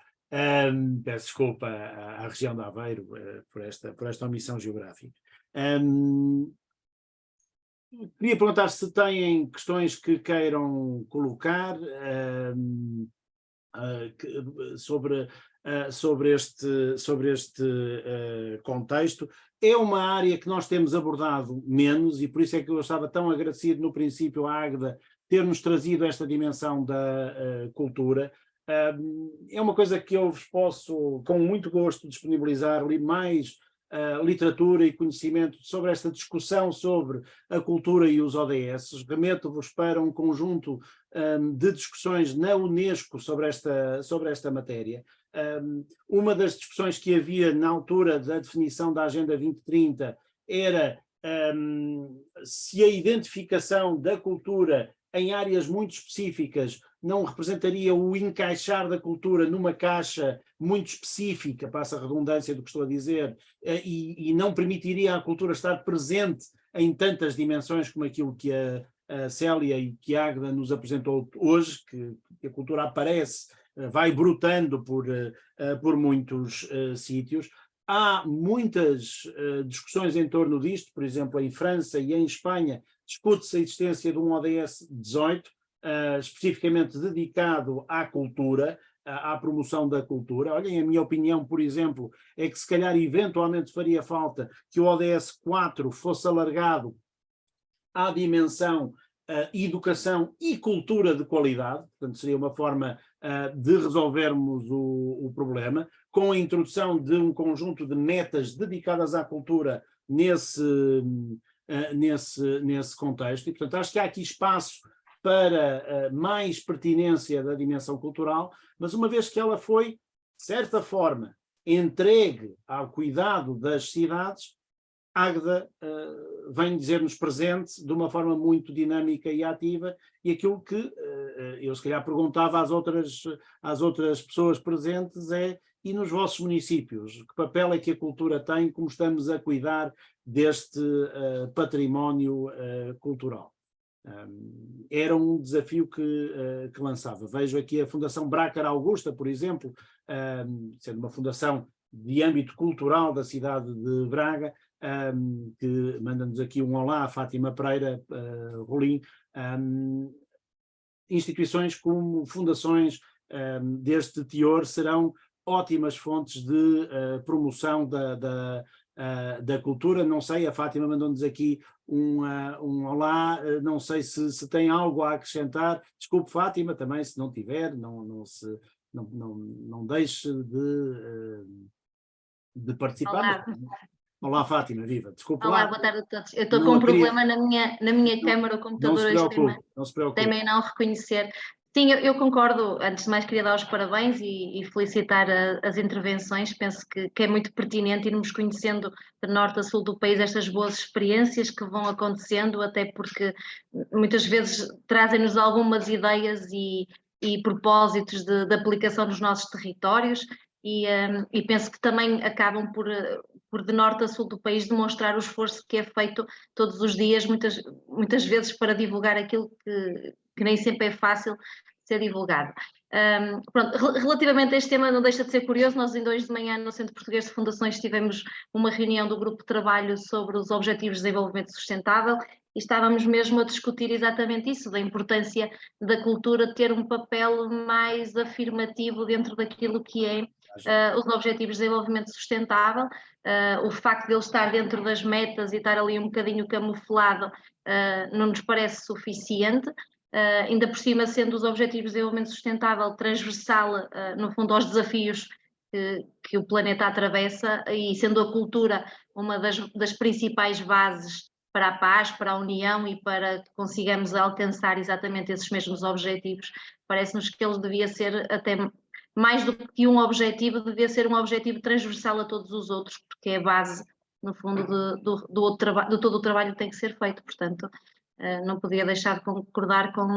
Peço desculpa à região de Aveiro por esta omissão geográfica. Queria perguntar se têm questões que queiram colocar sobre este contexto. É uma área que nós temos abordado menos e por isso é que eu estava tão agradecido no princípio à Águeda ter-nos trazido esta dimensão da cultura. É uma coisa que eu vos posso, com muito gosto, disponibilizar mais literatura e conhecimento sobre esta discussão sobre a cultura e os ODS. Remeto-vos para um conjunto de discussões na Unesco sobre esta matéria. Uma das discussões que havia na altura da definição da Agenda 2030 era se a identificação da cultura em áreas muito específicas não representaria o encaixar da cultura numa caixa muito específica, passa a redundância do que estou a dizer, e não permitiria à cultura estar presente em tantas dimensões como aquilo que a Célia e que a Águeda nos apresentou hoje, que a cultura aparece, vai brotando por muitos sítios. Há muitas discussões em torno disto, por exemplo, em França e em Espanha discute-se a existência de um ODS 18, especificamente dedicado à cultura, à promoção da cultura. Olhem, a minha opinião, por exemplo, é que se calhar eventualmente faria falta que o ODS 4 fosse alargado à dimensão educação e cultura de qualidade, portanto seria uma forma de resolvermos o problema, com a introdução de um conjunto de metas dedicadas à cultura nesse contexto, e portanto acho que há aqui espaço para mais pertinência da dimensão cultural, mas uma vez que ela foi, de certa forma, entregue ao cuidado das cidades, Águeda vem dizer-nos presente de uma forma muito dinâmica e ativa, e aquilo que eu se calhar perguntava às outras pessoas presentes é: e nos vossos municípios, que papel é que a cultura tem, como estamos a cuidar deste património cultural? Era um desafio que lançava. Vejo aqui a Fundação Brácar Augusta, por exemplo, sendo uma fundação de âmbito cultural da cidade de Braga, que manda-nos aqui um olá, a Fátima Pereira Rolim. Instituições como fundações deste teor serão ótimas fontes de promoção da cultura. Não sei, a Fátima mandou-nos aqui um olá, não sei se tem algo a acrescentar. Desculpe, Fátima, também, se não tiver, não deixe de participar. Olá, Fátima, viva. Desculpe. Olá, boa tarde a todos. Eu estou com um problema na minha câmara, o computador hoje tem-me a não reconhecer. Sim, eu concordo. Antes de mais, queria dar os parabéns e felicitar as intervenções. Penso que é muito pertinente irmos conhecendo de norte a sul do país estas boas experiências que vão acontecendo, até porque muitas vezes trazem-nos algumas ideias e propósitos de aplicação nos nossos territórios, e penso que também acabam por de norte a sul do país demonstrar o esforço que é feito todos os dias, muitas vezes para divulgar aquilo que nem sempre é fácil ser divulgado. Pronto, relativamente a este tema, não deixa de ser curioso. Nós ainda hoje de manhã no Centro Português de Fundações tivemos uma reunião do grupo de trabalho sobre os Objetivos de Desenvolvimento Sustentável e estávamos mesmo a discutir exatamente isso, da importância da cultura ter um papel mais afirmativo dentro daquilo que é os Objetivos de Desenvolvimento Sustentável. O facto de ele estar dentro das metas e estar ali um bocadinho camuflado não nos parece suficiente, ainda por cima sendo os Objetivos de Desenvolvimento Sustentável transversal, no fundo, aos desafios que o planeta atravessa, e sendo a cultura uma das principais bases para a paz, para a união e para que consigamos alcançar exatamente esses mesmos objetivos. Parece-nos que ele devia ser até mais do que um objetivo, devia ser um objetivo transversal a todos os outros, porque é a base, no fundo, de todo o trabalho que tem que ser feito. Portanto, não podia deixar de concordar com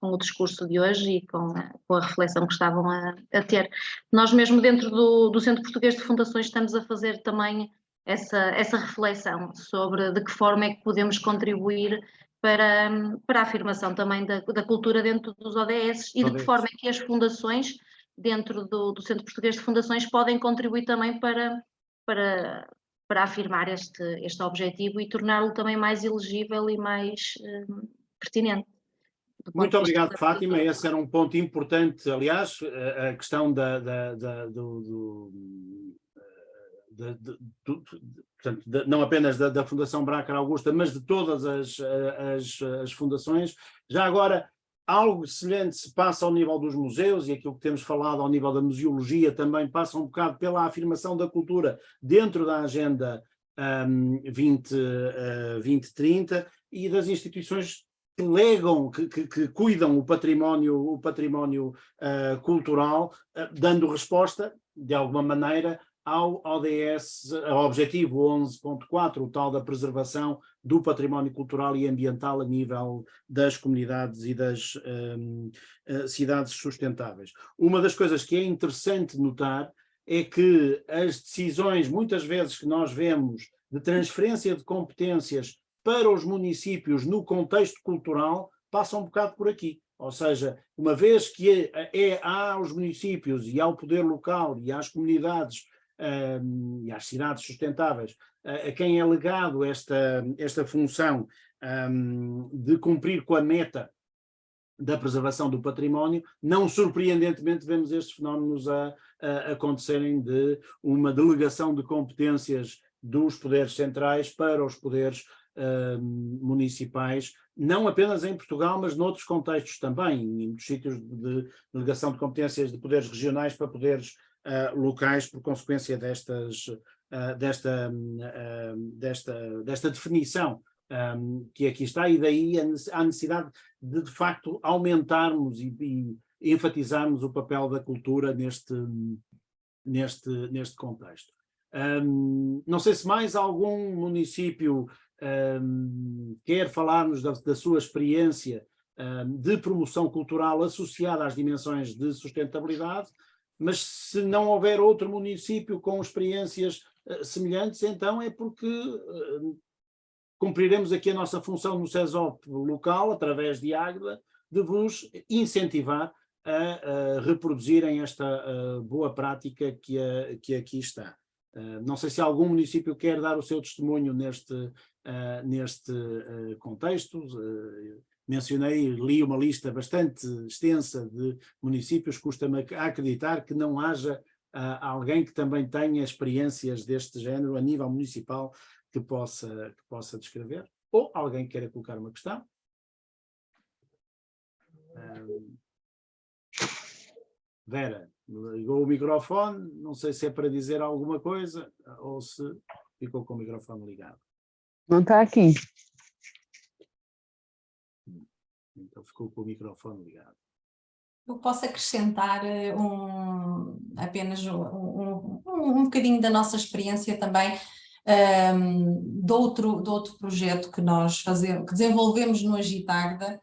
o discurso de hoje e com a reflexão que estavam a ter. Nós mesmo dentro do Centro Português de Fundações estamos a fazer também essa reflexão sobre de que forma é que podemos contribuir para a afirmação também da cultura dentro dos ODS e de que forma é que as fundações dentro do Centro Português de Fundações podem contribuir também para afirmar este objetivo e torná-lo também mais elegível e mais pertinente. Muito obrigado, Fátima. Esse era um ponto importante, aliás, a questão portanto, não apenas da Fundação Brácar Augusta, mas de todas as fundações. Já agora, algo semelhante se passa ao nível dos museus, e aquilo que temos falado ao nível da museologia também passa um bocado pela afirmação da cultura dentro da Agenda 2030 e das instituições que legam, que cuidam o património cultural, dando resposta, de alguma maneira, ao ODS, ao objetivo 11.4, o tal da preservação do património cultural e ambiental a nível das comunidades e das cidades sustentáveis. Uma das coisas que é interessante notar é que as decisões, muitas vezes, que nós vemos de transferência de competências para os municípios no contexto cultural passa um bocado por aqui. Ou seja, uma vez que há aos municípios e ao poder local e às comunidades e às cidades sustentáveis a quem é legado esta função de cumprir com a meta da preservação do património, não surpreendentemente vemos estes fenómenos a acontecerem de uma delegação de competências dos poderes centrais para os poderes municipais, não apenas em Portugal, mas noutros contextos também, em muitos sítios de delegação de competências de poderes regionais para poderes locais, por consequência desta definição que aqui está, e daí a necessidade de facto aumentarmos e enfatizarmos o papel da cultura neste contexto. Não sei se mais algum município quer falar-nos da sua experiência de promoção cultural associada às dimensões de sustentabilidade, mas se não houver outro município com experiências semelhantes, então é porque cumpriremos aqui a nossa função no CESOP local, através de Águeda, de vos incentivar a reproduzirem esta boa prática que aqui está. Não sei se algum município quer dar o seu testemunho neste contexto. Li uma lista bastante extensa de municípios, custa-me acreditar que não haja alguém que também tenha experiências deste género a nível municipal que possa descrever, ou alguém queira colocar uma questão. Vera, ligou o microfone, não sei se é para dizer alguma coisa ou se ficou com o microfone ligado. Não está aqui. Então ficou com o microfone ligado. Eu posso acrescentar apenas um bocadinho da nossa experiência também, de outro projeto que nós desenvolvemos no Agitagda,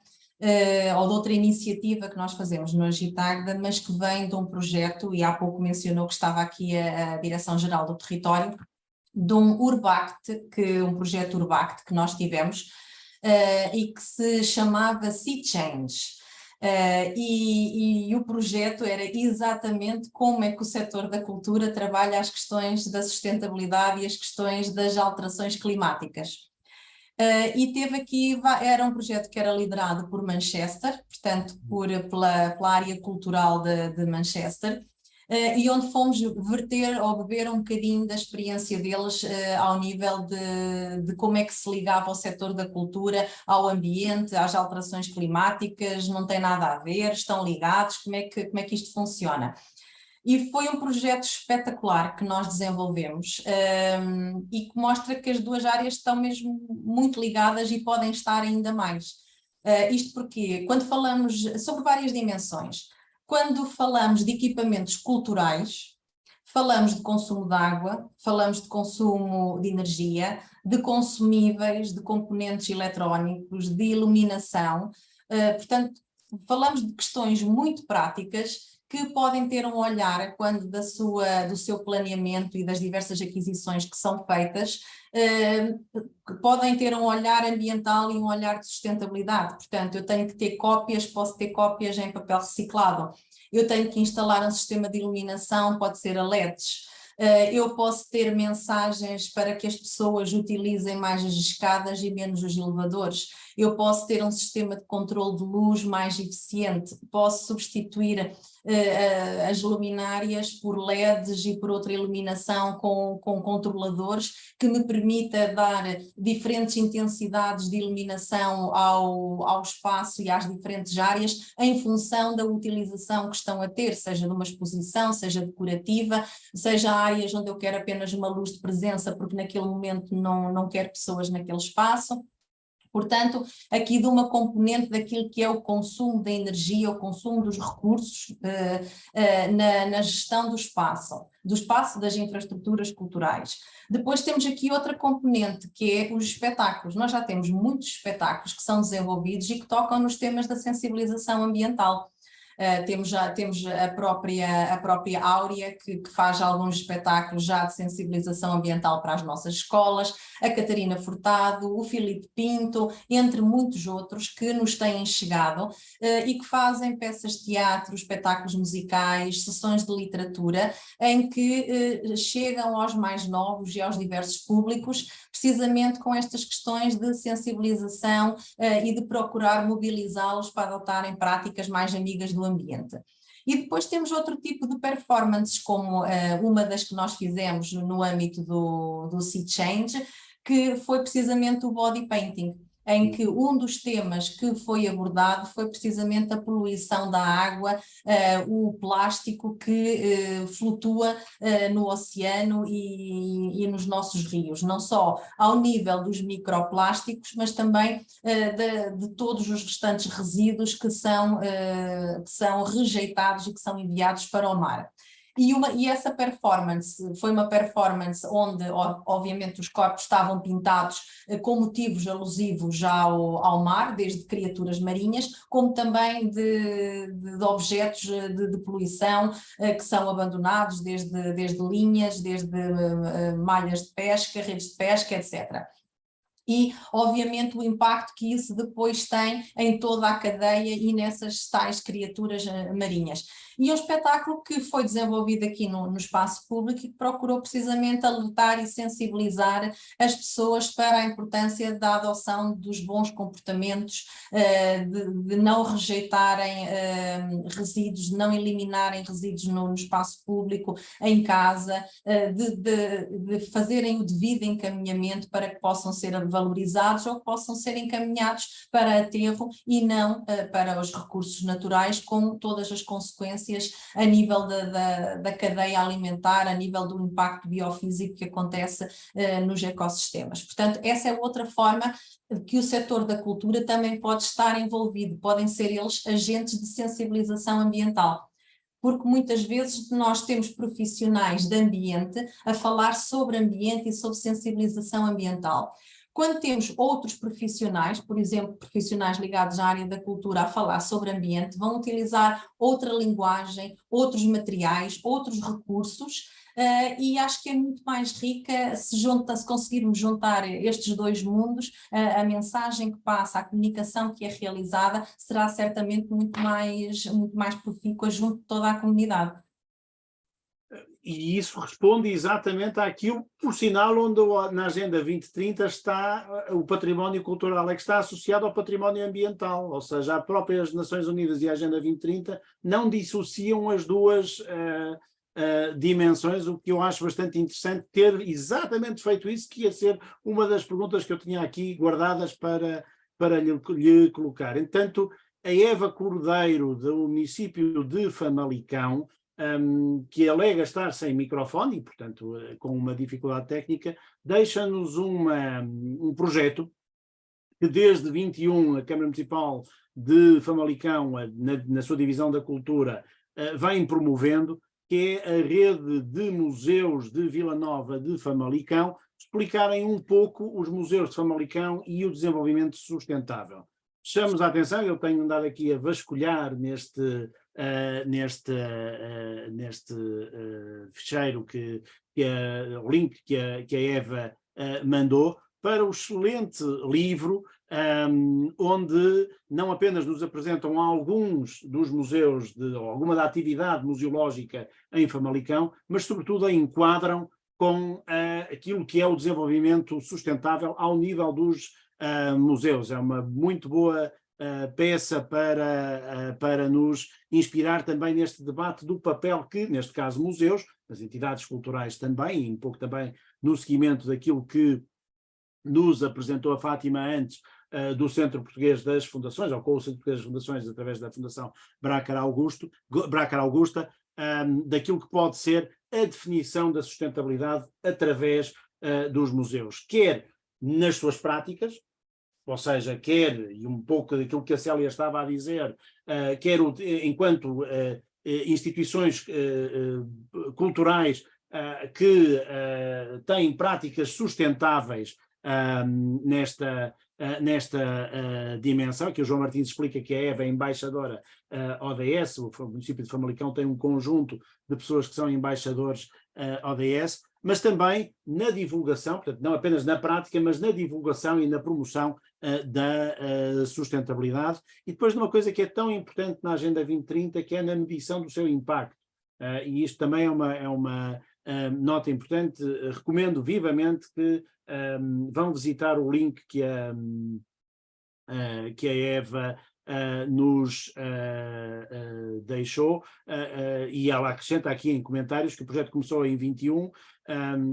ou de outra iniciativa que nós fazemos no Agitagda, mas que vem de um projeto, e há pouco mencionou que estava aqui a Direção-Geral do Território, de um um projeto Urbact que nós tivemos, e que se chamava Sea Change. E o projeto era exatamente como é que o setor da cultura trabalha as questões da sustentabilidade e as questões das alterações climáticas. E teve aqui, era um projeto que era liderado por Manchester, portanto pela área cultural de Manchester, e onde fomos verter ou beber um bocadinho da experiência deles ao nível de como é que se ligava o setor da cultura ao ambiente, às alterações climáticas, não tem nada a ver, estão ligados, como é que isto funciona? E foi um projeto espetacular que nós desenvolvemos e que mostra que as duas áreas estão mesmo muito ligadas e podem estar ainda mais. Isto porque, quando falamos sobre várias dimensões, quando falamos de equipamentos culturais, falamos de consumo de água, falamos de consumo de energia, de consumíveis, de componentes eletrónicos, de iluminação, portanto, falamos de questões muito práticas que podem ter um olhar, quando do seu planeamento e das diversas aquisições que são feitas, podem ter um olhar ambiental e um olhar de sustentabilidade. Portanto, eu tenho que ter cópias, posso ter cópias em papel reciclado, eu tenho que instalar um sistema de iluminação, pode ser a LEDs, eu posso ter mensagens para que as pessoas utilizem mais as escadas e menos os elevadores, eu posso ter um sistema de controle de luz mais eficiente, posso substituir as luminárias por LEDs e por outra iluminação com controladores que me permita dar diferentes intensidades de iluminação ao espaço e às diferentes áreas em função da utilização que estão a ter, seja de uma exposição, seja decorativa, seja áreas onde eu quero apenas uma luz de presença porque naquele momento não quero pessoas naquele espaço. Portanto, aqui de uma componente daquilo que é o consumo da energia, o consumo dos recursos na gestão do espaço das infraestruturas culturais. Depois temos aqui outra componente, que é os espetáculos. Nós já temos muitos espetáculos que são desenvolvidos e que tocam nos temas da sensibilização ambiental. Temos a própria Áurea, que faz alguns espetáculos já de sensibilização ambiental para as nossas escolas, a Catarina Furtado, o Filipe Pinto, entre muitos outros que nos têm chegado e que fazem peças de teatro, espetáculos musicais, sessões de literatura, em que chegam aos mais novos e aos diversos públicos, precisamente com estas questões de sensibilização e de procurar mobilizá-los para adotarem práticas mais amigas do ambiente. E depois temos outro tipo de performances, como uma das que nós fizemos no âmbito do Sea Change, que foi precisamente o body painting, em que um dos temas que foi abordado foi precisamente a poluição da água, o plástico que flutua no oceano e nos nossos rios, não só ao nível dos microplásticos, mas também de todos os restantes resíduos que são rejeitados e que são enviados para o mar. E essa performance foi uma performance onde, obviamente, os corpos estavam pintados com motivos alusivos ao mar, desde criaturas marinhas, como também de objetos de poluição que são abandonados, desde linhas, desde malhas de pesca, redes de pesca, etc. E, obviamente, o impacto que isso depois tem em toda a cadeia e nessas tais criaturas marinhas. E é um espetáculo que foi desenvolvido aqui no espaço público e que procurou precisamente alertar e sensibilizar as pessoas para a importância da adoção dos bons comportamentos, de não rejeitarem resíduos, de não eliminarem resíduos no espaço público, em casa, de fazerem o devido encaminhamento para que possam ser valorizados ou que possam ser encaminhados para aterro e não para os recursos naturais, com todas as consequências a nível da cadeia alimentar, a nível do impacto biofísico que acontece nos ecossistemas. Portanto, essa é outra forma que o setor da cultura também pode estar envolvido, podem ser eles agentes de sensibilização ambiental. Porque muitas vezes nós temos profissionais de ambiente a falar sobre ambiente e sobre sensibilização ambiental. Quando temos outros profissionais, por exemplo, profissionais ligados à área da cultura a falar sobre ambiente, vão utilizar outra linguagem, outros materiais, outros recursos, e acho que é muito mais rica se conseguirmos juntar estes dois mundos, a mensagem que passa, a comunicação que é realizada será certamente muito mais profícua junto de toda a comunidade. E isso responde exatamente àquilo, por sinal, onde na Agenda 2030 está o património cultural, é que está associado ao património ambiental, ou seja, as próprias Nações Unidas e a Agenda 2030 não dissociam as duas dimensões, o que eu acho bastante interessante, ter exatamente feito isso, que ia ser uma das perguntas que eu tinha aqui guardadas para lhe colocar. Entanto, a Eva Cordeiro, do município de Famalicão, que alega estar sem microfone e, portanto, com uma dificuldade técnica, deixa-nos um projeto que desde 21 a Câmara Municipal de Famalicão, na sua divisão da cultura, vem promovendo, que é a rede de museus de Vila Nova de Famalicão, explicarem um pouco os museus de Famalicão e o desenvolvimento sustentável. Chamamos a atenção, eu tenho andado aqui a vasculhar neste ficheiro o link que a Eva mandou, para o excelente livro, onde não apenas nos apresentam alguns dos museus, alguma da atividade museológica em Famalicão, mas sobretudo a enquadram com aquilo que é o desenvolvimento sustentável ao nível dos museus. É uma muito boa peça para nos inspirar também neste debate do papel que, neste caso, museus, as entidades culturais também, e um pouco também no seguimento daquilo que nos apresentou a Fátima antes, do Centro Português das Fundações, ou com o Centro Português das Fundações, através da Fundação Brácar Augusta, daquilo que pode ser a definição da sustentabilidade através dos museus, quer nas suas práticas, ou seja, quer, e um pouco daquilo que a Célia estava a dizer, quer enquanto instituições culturais que têm práticas sustentáveis nesta dimensão, que o João Martins explica que a Eva é embaixadora ODS, o município de Famalicão tem um conjunto de pessoas que são embaixadores ODS, mas também na divulgação, portanto, não apenas na prática, mas na divulgação e na promoção da sustentabilidade, e depois de uma coisa que é tão importante na Agenda 2030, que é na medição do seu impacto. E isto também é uma nota importante. Recomendo vivamente que vão visitar o link que a Eva nos deixou, e ela acrescenta aqui em comentários que o projeto começou em 21,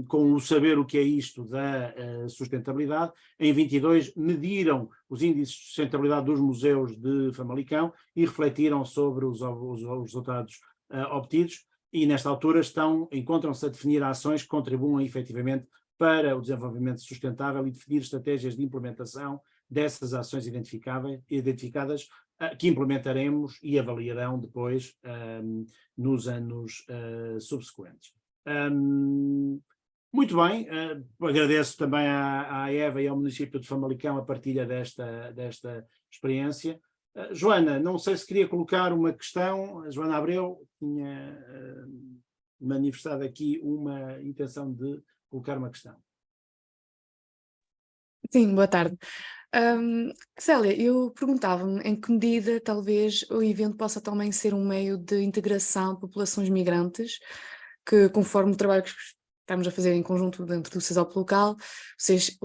com o saber o que é isto da sustentabilidade. Em 22 mediram os índices de sustentabilidade dos museus de Famalicão e refletiram sobre os resultados obtidos, e nesta altura encontram-se a definir ações que contribuam efetivamente para o desenvolvimento sustentável e definir estratégias de implementação dessas ações identificadas, que implementaremos e avaliarão depois nos anos subsequentes. Muito bem, agradeço também à Eva e ao município de Famalicão a partilha desta experiência. Joana, não sei se queria colocar uma questão. A Joana Abreu tinha manifestado aqui uma intenção de colocar uma questão. Sim, boa tarde. Célia, eu perguntava-me em que medida talvez o evento possa também ser um meio de integração de populações migrantes, que conforme o trabalho que estamos a fazer em conjunto dentro do CESOP local, vocês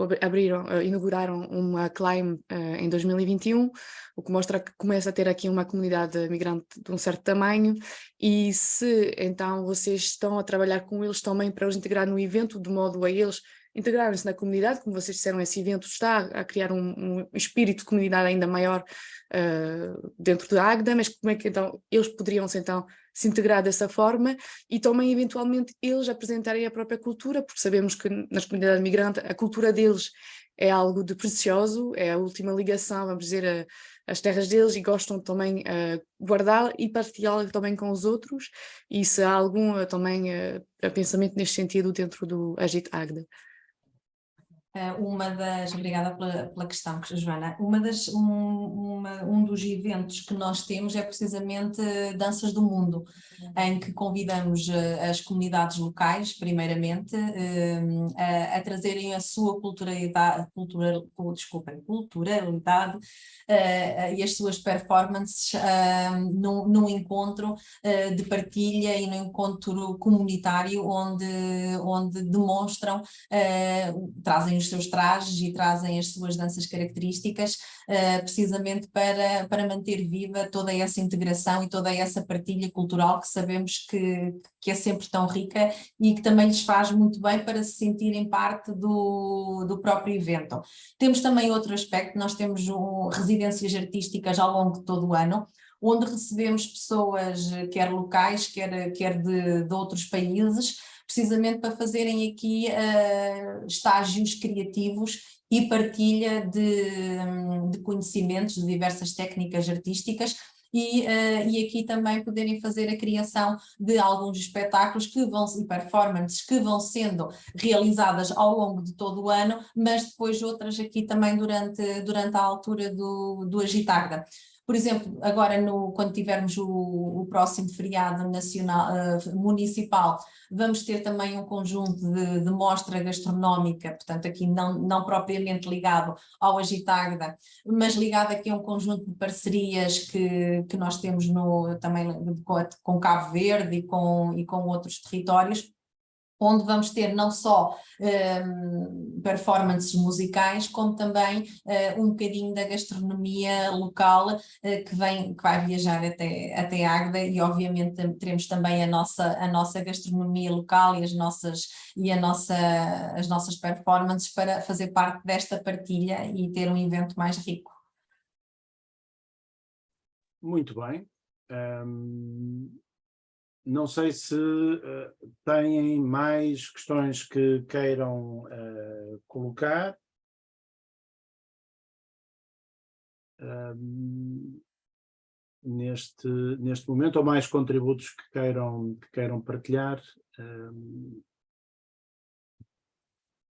inauguraram uma CLIME em 2021, o que mostra que começa a ter aqui uma comunidade migrante de um certo tamanho, e se então vocês estão a trabalhar com eles também para os integrar no evento, de modo a eles integrarem-se na comunidade. Como vocês disseram, esse evento está a criar um espírito de comunidade ainda maior dentro da Águeda, mas como é que então eles poderiam então se integrar dessa forma e também eventualmente eles apresentarem a própria cultura, porque sabemos que nas comunidades migrantes a cultura deles é algo de precioso, é a última ligação, vamos dizer, às terras deles, e gostam também guardá-la e partilhá-la também com os outros, e se há algum também pensamento neste sentido dentro do Agite Águeda. Obrigada pela questão, Joana. Um dos eventos que nós temos é precisamente Danças do Mundo, em que convidamos as comunidades locais, primeiramente, a trazerem a sua culturalidade e as suas performances num encontro de partilha e num encontro comunitário onde demonstram, trazem os seus trajes e trazem as suas danças características, precisamente para manter viva toda essa integração e toda essa partilha cultural que sabemos que é sempre tão rica e que também lhes faz muito bem para se sentirem parte do próprio evento. Temos também outro aspecto. Nós temos residências artísticas ao longo de todo o ano, onde recebemos pessoas, quer locais, quer de outros países, precisamente para fazerem aqui estágios criativos e partilha de conhecimentos de diversas técnicas artísticas, e aqui também poderem fazer a criação de alguns espetáculos e performances que vão sendo realizadas ao longo de todo o ano, mas depois outras aqui também durante a altura do Agite Águeda. Por exemplo, agora quando tivermos o próximo feriado nacional, municipal, vamos ter também um conjunto de mostra gastronómica, portanto aqui não propriamente ligado ao Agite Águeda, mas ligado aqui a um conjunto de parcerias que nós temos também com Cabo Verde e com outros territórios, onde vamos ter não só performances musicais, como também um bocadinho da gastronomia local que vai viajar até Águeda, e obviamente teremos também a nossa gastronomia local e as nossas performances para fazer parte desta partilha e ter um evento mais rico. Muito bem. Não sei se têm mais questões que queiram colocar. Neste momento, ou mais contributos que queiram partilhar.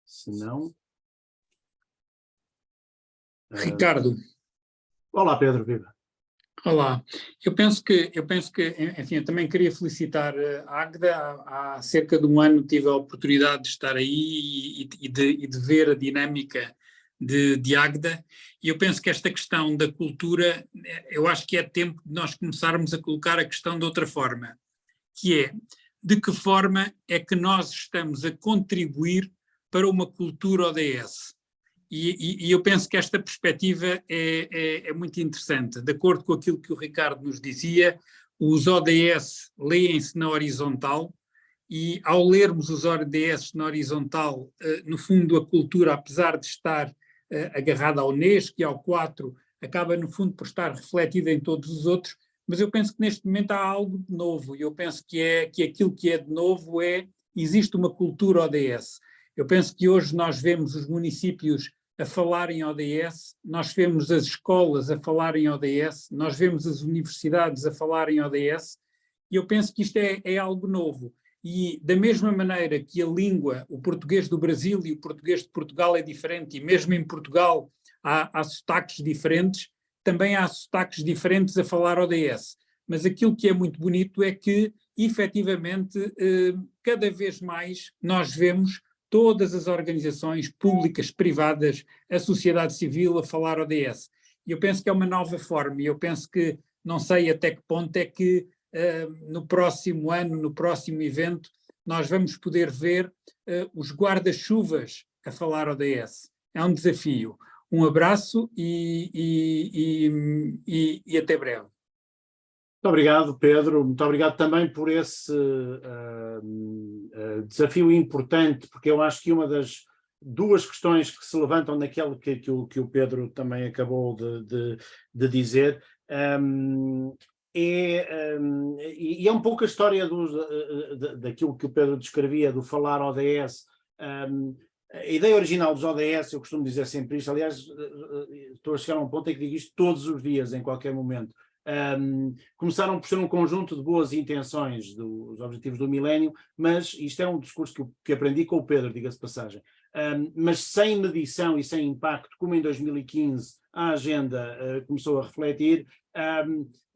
Se não, Ricardo. Olá, Pedro, viva. Olá. Eu penso que, enfim, eu também queria felicitar a Águeda. Há cerca de um ano tive a oportunidade de estar aí e de ver a dinâmica de Águeda, e eu penso que esta questão da cultura, eu acho que é tempo de nós começarmos a colocar a questão de outra forma, que é, de que forma é que nós estamos a contribuir para uma cultura ODS? E eu penso que esta perspectiva é muito interessante. De acordo com aquilo que o Ricardo nos dizia, os ODS leem-se na horizontal, e ao lermos os ODS na horizontal, no fundo a cultura, apesar de estar agarrada ao Unesco e ao 4, acaba no fundo por estar refletida em todos os outros, mas eu penso que neste momento há algo de novo, e eu penso que aquilo que é de novo existe uma cultura ODS. Eu penso que hoje nós vemos os municípios a falar em ODS, nós vemos as escolas a falar em ODS, nós vemos as universidades a falar em ODS, e eu penso que isto é algo novo. E da mesma maneira que a língua, o português do Brasil e o português de Portugal é diferente, e mesmo em Portugal há sotaques diferentes, também há sotaques diferentes a falar ODS. Mas aquilo que é muito bonito é que, efetivamente, cada vez mais nós vemos todas as organizações públicas, privadas, a sociedade civil a falar ODS. E eu penso que é uma nova forma, e eu penso que, não sei até que ponto é que no próximo ano, no próximo evento, nós vamos poder ver os guarda-chuvas a falar ODS. É um desafio. Um abraço e até breve. Muito obrigado, Pedro. Muito obrigado também por esse desafio importante, porque eu acho que uma das duas questões que se levantam naquele que o Pedro também acabou de dizer e é um pouco a história daquilo que o Pedro descrevia, do falar ODS. A ideia original dos ODS, eu costumo dizer sempre isto, aliás, estou a chegar a um ponto em que digo isto todos os dias, em qualquer momento. Começaram por ser um conjunto de boas intenções dos objetivos do milénio, mas isto é um discurso que aprendi com o Pedro, diga-se de passagem, mas sem medição e sem impacto, como em 2015 a agenda começou a refletir,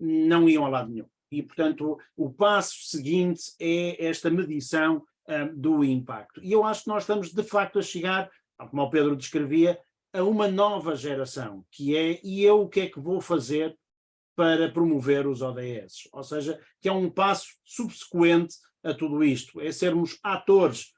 não iam a lado nenhum. E, portanto, o passo seguinte é esta medição do impacto. E eu acho que nós estamos, de facto, a chegar, como o Pedro descrevia, a uma nova geração, que é, e eu o que é que vou fazer para promover os ODS, ou seja, que é um passo subsequente a tudo isto, é sermos atores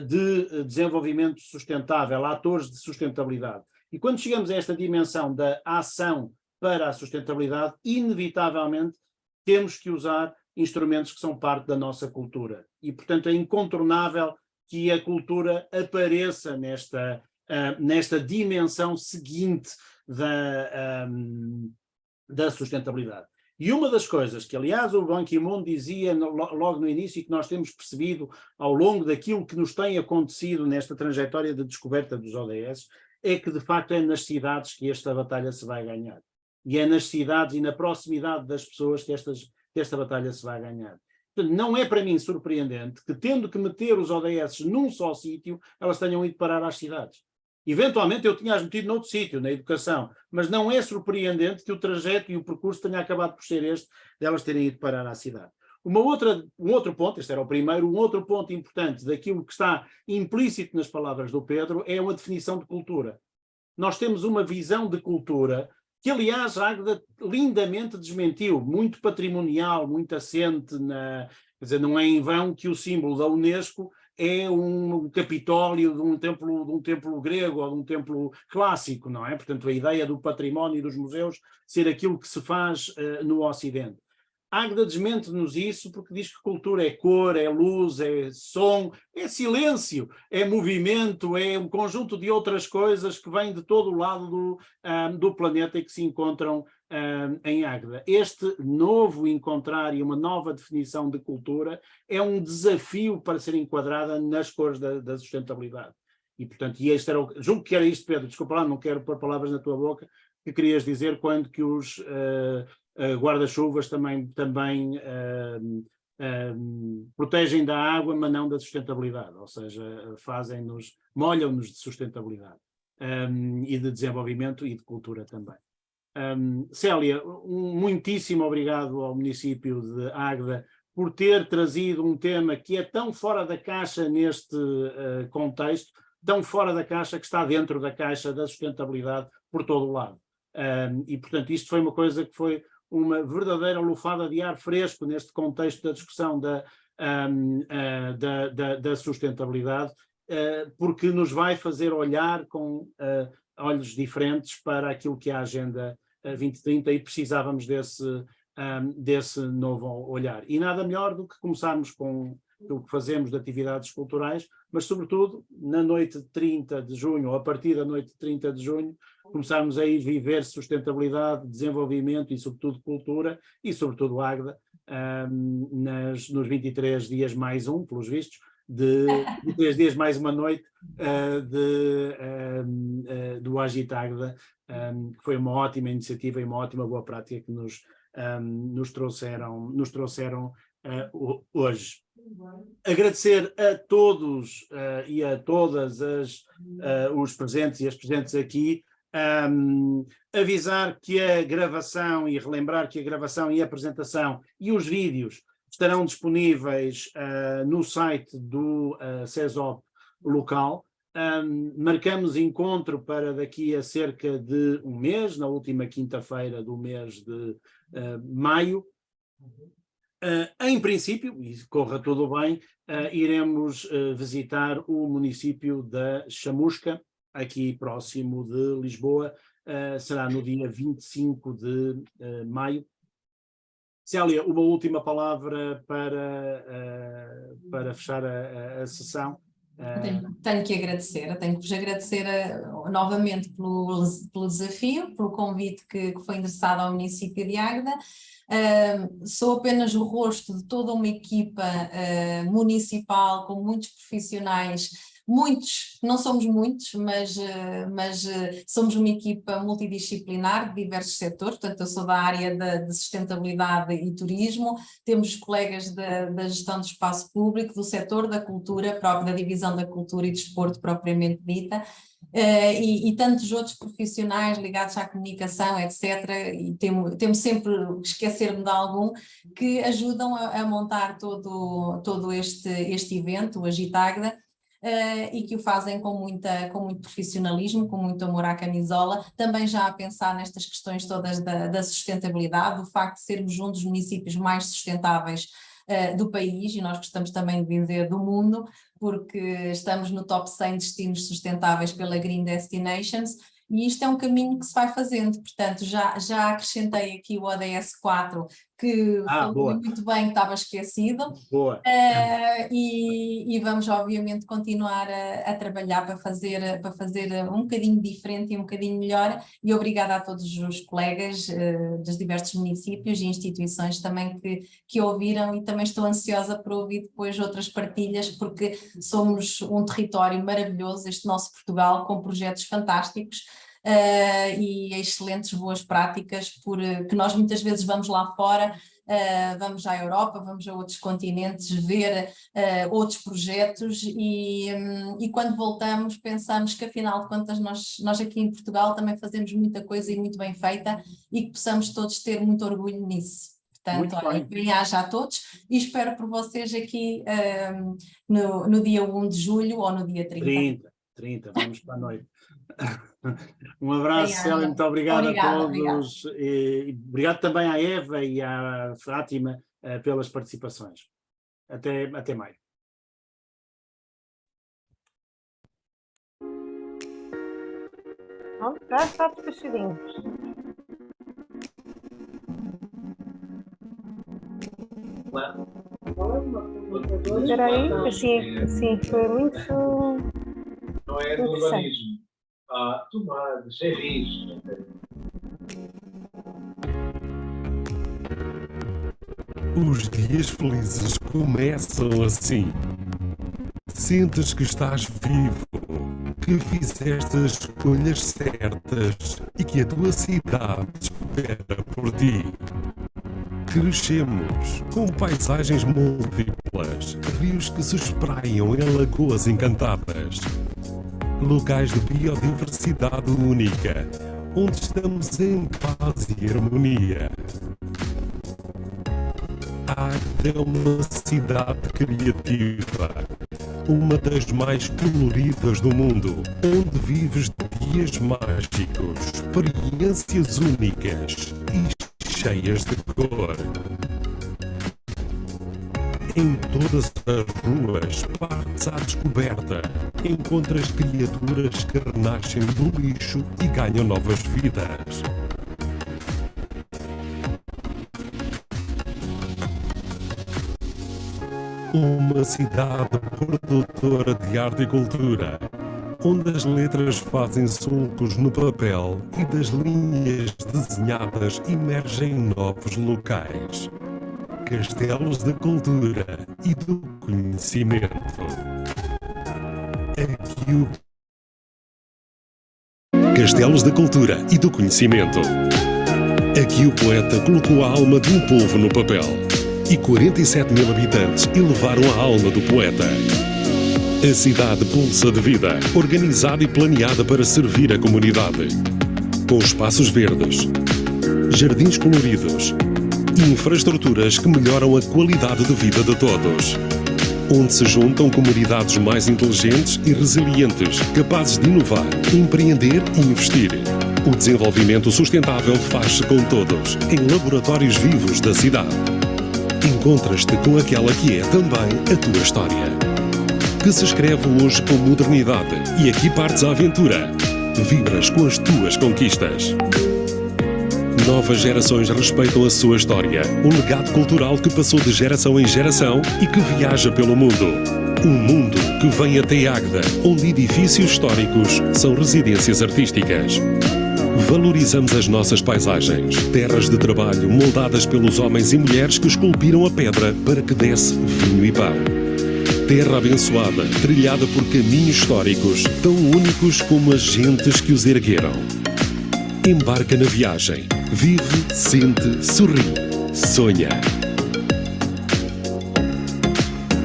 de desenvolvimento sustentável, atores de sustentabilidade. E quando chegamos a esta dimensão da ação para a sustentabilidade, inevitavelmente temos que usar instrumentos que são parte da nossa cultura. E, portanto, é incontornável que a cultura apareça nesta dimensão seguinte da sustentabilidade. E uma das coisas que, aliás, o Ban Ki-moon dizia logo no início e que nós temos percebido ao longo daquilo que nos tem acontecido nesta trajetória de descoberta dos ODS, é que, de facto, é nas cidades que esta batalha se vai ganhar. E é nas cidades e na proximidade das pessoas que esta batalha se vai ganhar. Portanto, não é para mim surpreendente que, tendo que meter os ODS num só sítio, elas tenham ido parar às cidades. Eventualmente eu tinha-as metido noutro sítio, na educação, mas não é surpreendente que o trajeto e o percurso tenha acabado por ser este, delas terem ido parar à cidade. Um outro ponto, este era o primeiro, um outro ponto importante daquilo que está implícito nas palavras do Pedro é uma definição de cultura. Nós temos uma visão de cultura que, aliás, a Águeda lindamente desmentiu, muito patrimonial, muito assente quer dizer, não é em vão que o símbolo da Unesco é um capitólio de um templo grego ou de um templo clássico, não é? Portanto, a ideia do património e dos museus ser aquilo que se faz no Ocidente. Águeda desmente-nos isso porque diz que cultura é cor, é luz, é som, é silêncio, é movimento, é um conjunto de outras coisas que vêm de todo o lado do planeta e que se encontram em Águeda. Este novo encontrar e uma nova definição de cultura é um desafio para ser enquadrada nas cores da sustentabilidade. E, portanto, julgo que era isto, Pedro, desculpa lá, não quero pôr palavras na tua boca, que querias dizer quando que os guarda-chuvas também protegem da água, mas não da sustentabilidade, ou seja, molham-nos de sustentabilidade. e de desenvolvimento e de cultura também. Célia, muitíssimo obrigado ao município de Águeda por ter trazido um tema que é tão fora da caixa neste contexto, tão fora da caixa que está dentro da caixa da sustentabilidade por todo o lado. E, portanto, isto foi uma coisa que foi uma verdadeira lufada de ar fresco neste contexto da discussão da sustentabilidade, porque nos vai fazer olhar com olhos diferentes para aquilo que é a Agenda 2030 e precisávamos desse novo olhar. E nada melhor do que começarmos com o que fazemos de atividades culturais, mas sobretudo na noite de 30 de junho, ou a partir da noite de 30 de junho, começarmos a ir viver sustentabilidade, desenvolvimento e sobretudo cultura e sobretudo Águeda, nos 23 dias mais um, pelos vistos, de 3 dias mais uma noite do Agita Águeda, que foi uma ótima iniciativa e uma ótima boa prática que nos trouxeram hoje. Agradecer a todos e a todas os presentes e as presentes aqui, avisar que a gravação e relembrar que a gravação e a apresentação e os vídeos estarão disponíveis no site do CESOP local. Marcamos encontro para daqui a cerca de um mês, na última quinta-feira do mês de maio. Em princípio, e corra tudo bem, iremos visitar o município da Chamusca, aqui próximo de Lisboa, será no dia 25 de maio. Célia, uma última palavra para fechar a sessão. Tenho que agradecer, tenho-vos agradecer novamente pelo desafio, pelo convite que foi endereçado ao município de Águeda. Sou apenas o rosto de toda uma equipa municipal com muitos profissionais, muitos, não somos muitos, mas somos uma equipa multidisciplinar de diversos setores, portanto eu sou da área de sustentabilidade e turismo, temos colegas da gestão do espaço público, do setor da cultura, próprio da divisão da cultura e desporto propriamente dita, e tantos outros profissionais ligados à comunicação, etc. E temos sempre, esquecer-me de algum, que ajudam a montar todo este evento, o Agita Águeda, e que o fazem com muito profissionalismo, com muito amor à camisola, também já a pensar nestas questões todas da sustentabilidade, do facto de sermos um dos municípios mais sustentáveis do país, e nós gostamos também de dizer do mundo, porque estamos no top 100 destinos sustentáveis pela Green Destinations, e isto é um caminho que se vai fazendo, portanto já acrescentei aqui o ODS 4, que falou muito bem, que estava esquecido, e vamos obviamente continuar a trabalhar para fazer um bocadinho diferente e um bocadinho melhor, e obrigada a todos os colegas dos diversos municípios e instituições também que ouviram, e também estou ansiosa por ouvir depois outras partilhas, porque somos um território maravilhoso, este nosso Portugal, com projetos fantásticos, e excelentes boas práticas, que nós muitas vezes vamos lá fora, vamos à Europa, vamos a outros continentes ver outros projetos, e quando voltamos pensamos que afinal de contas nós aqui em Portugal também fazemos muita coisa e muito bem feita, e que possamos todos ter muito orgulho nisso. Portanto, bem-aja a todos, e espero por vocês aqui no dia 1 de julho ou no dia 30, vamos para a noite. Um abraço, Célia, muito obrigado a todos. E obrigado também à Eva e à Fátima pelas participações. Até maio. Já está despachadinho. Espera aí, assim foi muito. Não é do urbanismo. Tomadas, é risco. Os dias felizes começam assim. Sentes que estás vivo, que fizeste as escolhas certas e que a tua cidade espera por ti. Crescemos com paisagens múltiplas, rios que se espraiam em lagoas encantadas. locais de biodiversidade única, onde estamos em paz e harmonia. Águeda é uma cidade criativa, uma das mais coloridas do mundo, onde vives dias mágicos, experiências únicas e cheias de cor. Em todas as ruas, partes à descoberta, encontras criaturas que renascem do lixo e ganham novas vidas. Uma cidade produtora de arte e cultura, onde as letras fazem sulcos no papel e das linhas desenhadas emergem novos locais. Castelos da cultura e do conhecimento. Aqui o Castelos da cultura e do conhecimento. Aqui o poeta colocou a alma de um povo no papel. E 47 mil habitantes elevaram a alma do poeta. A cidade pulsa de vida, organizada e planeada para servir a comunidade. Com espaços verdes, jardins coloridos e infraestruturas que melhoram a qualidade de vida de todos. Onde se juntam comunidades mais inteligentes e resilientes, capazes de inovar, empreender e investir. O desenvolvimento sustentável faz-se com todos, em laboratórios vivos da cidade. Encontras-te com aquela que é também a tua história, que se escreve hoje com modernidade e aqui partes à aventura. Vibras com as tuas conquistas. Novas gerações respeitam a sua história, um legado cultural que passou de geração em geração e que viaja pelo mundo. Um mundo que vem até Águeda, onde edifícios históricos são residências artísticas. Valorizamos as nossas paisagens, terras de trabalho moldadas pelos homens e mulheres que esculpiram a pedra para que desse vinho e pão. Terra abençoada, trilhada por caminhos históricos, tão únicos como as gentes que os ergueram. Embarca na viagem. Vive, sente, sorri, sonha.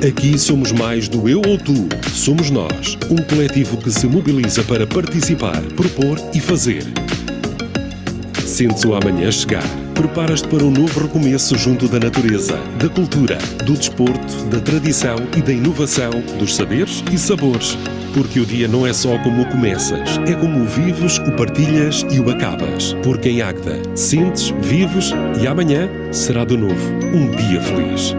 Aqui somos mais do eu ou tu, somos nós, um coletivo que se mobiliza para participar, propor e fazer. Sentes o amanhã chegar. Preparas-te para um novo recomeço junto da natureza, da cultura, do desporto, da tradição e da inovação, dos saberes e sabores. Porque o dia não é só como o começas, é como o vives, o partilhas e o acabas. Porque em Águeda, sentes, vives e amanhã será de novo um dia feliz.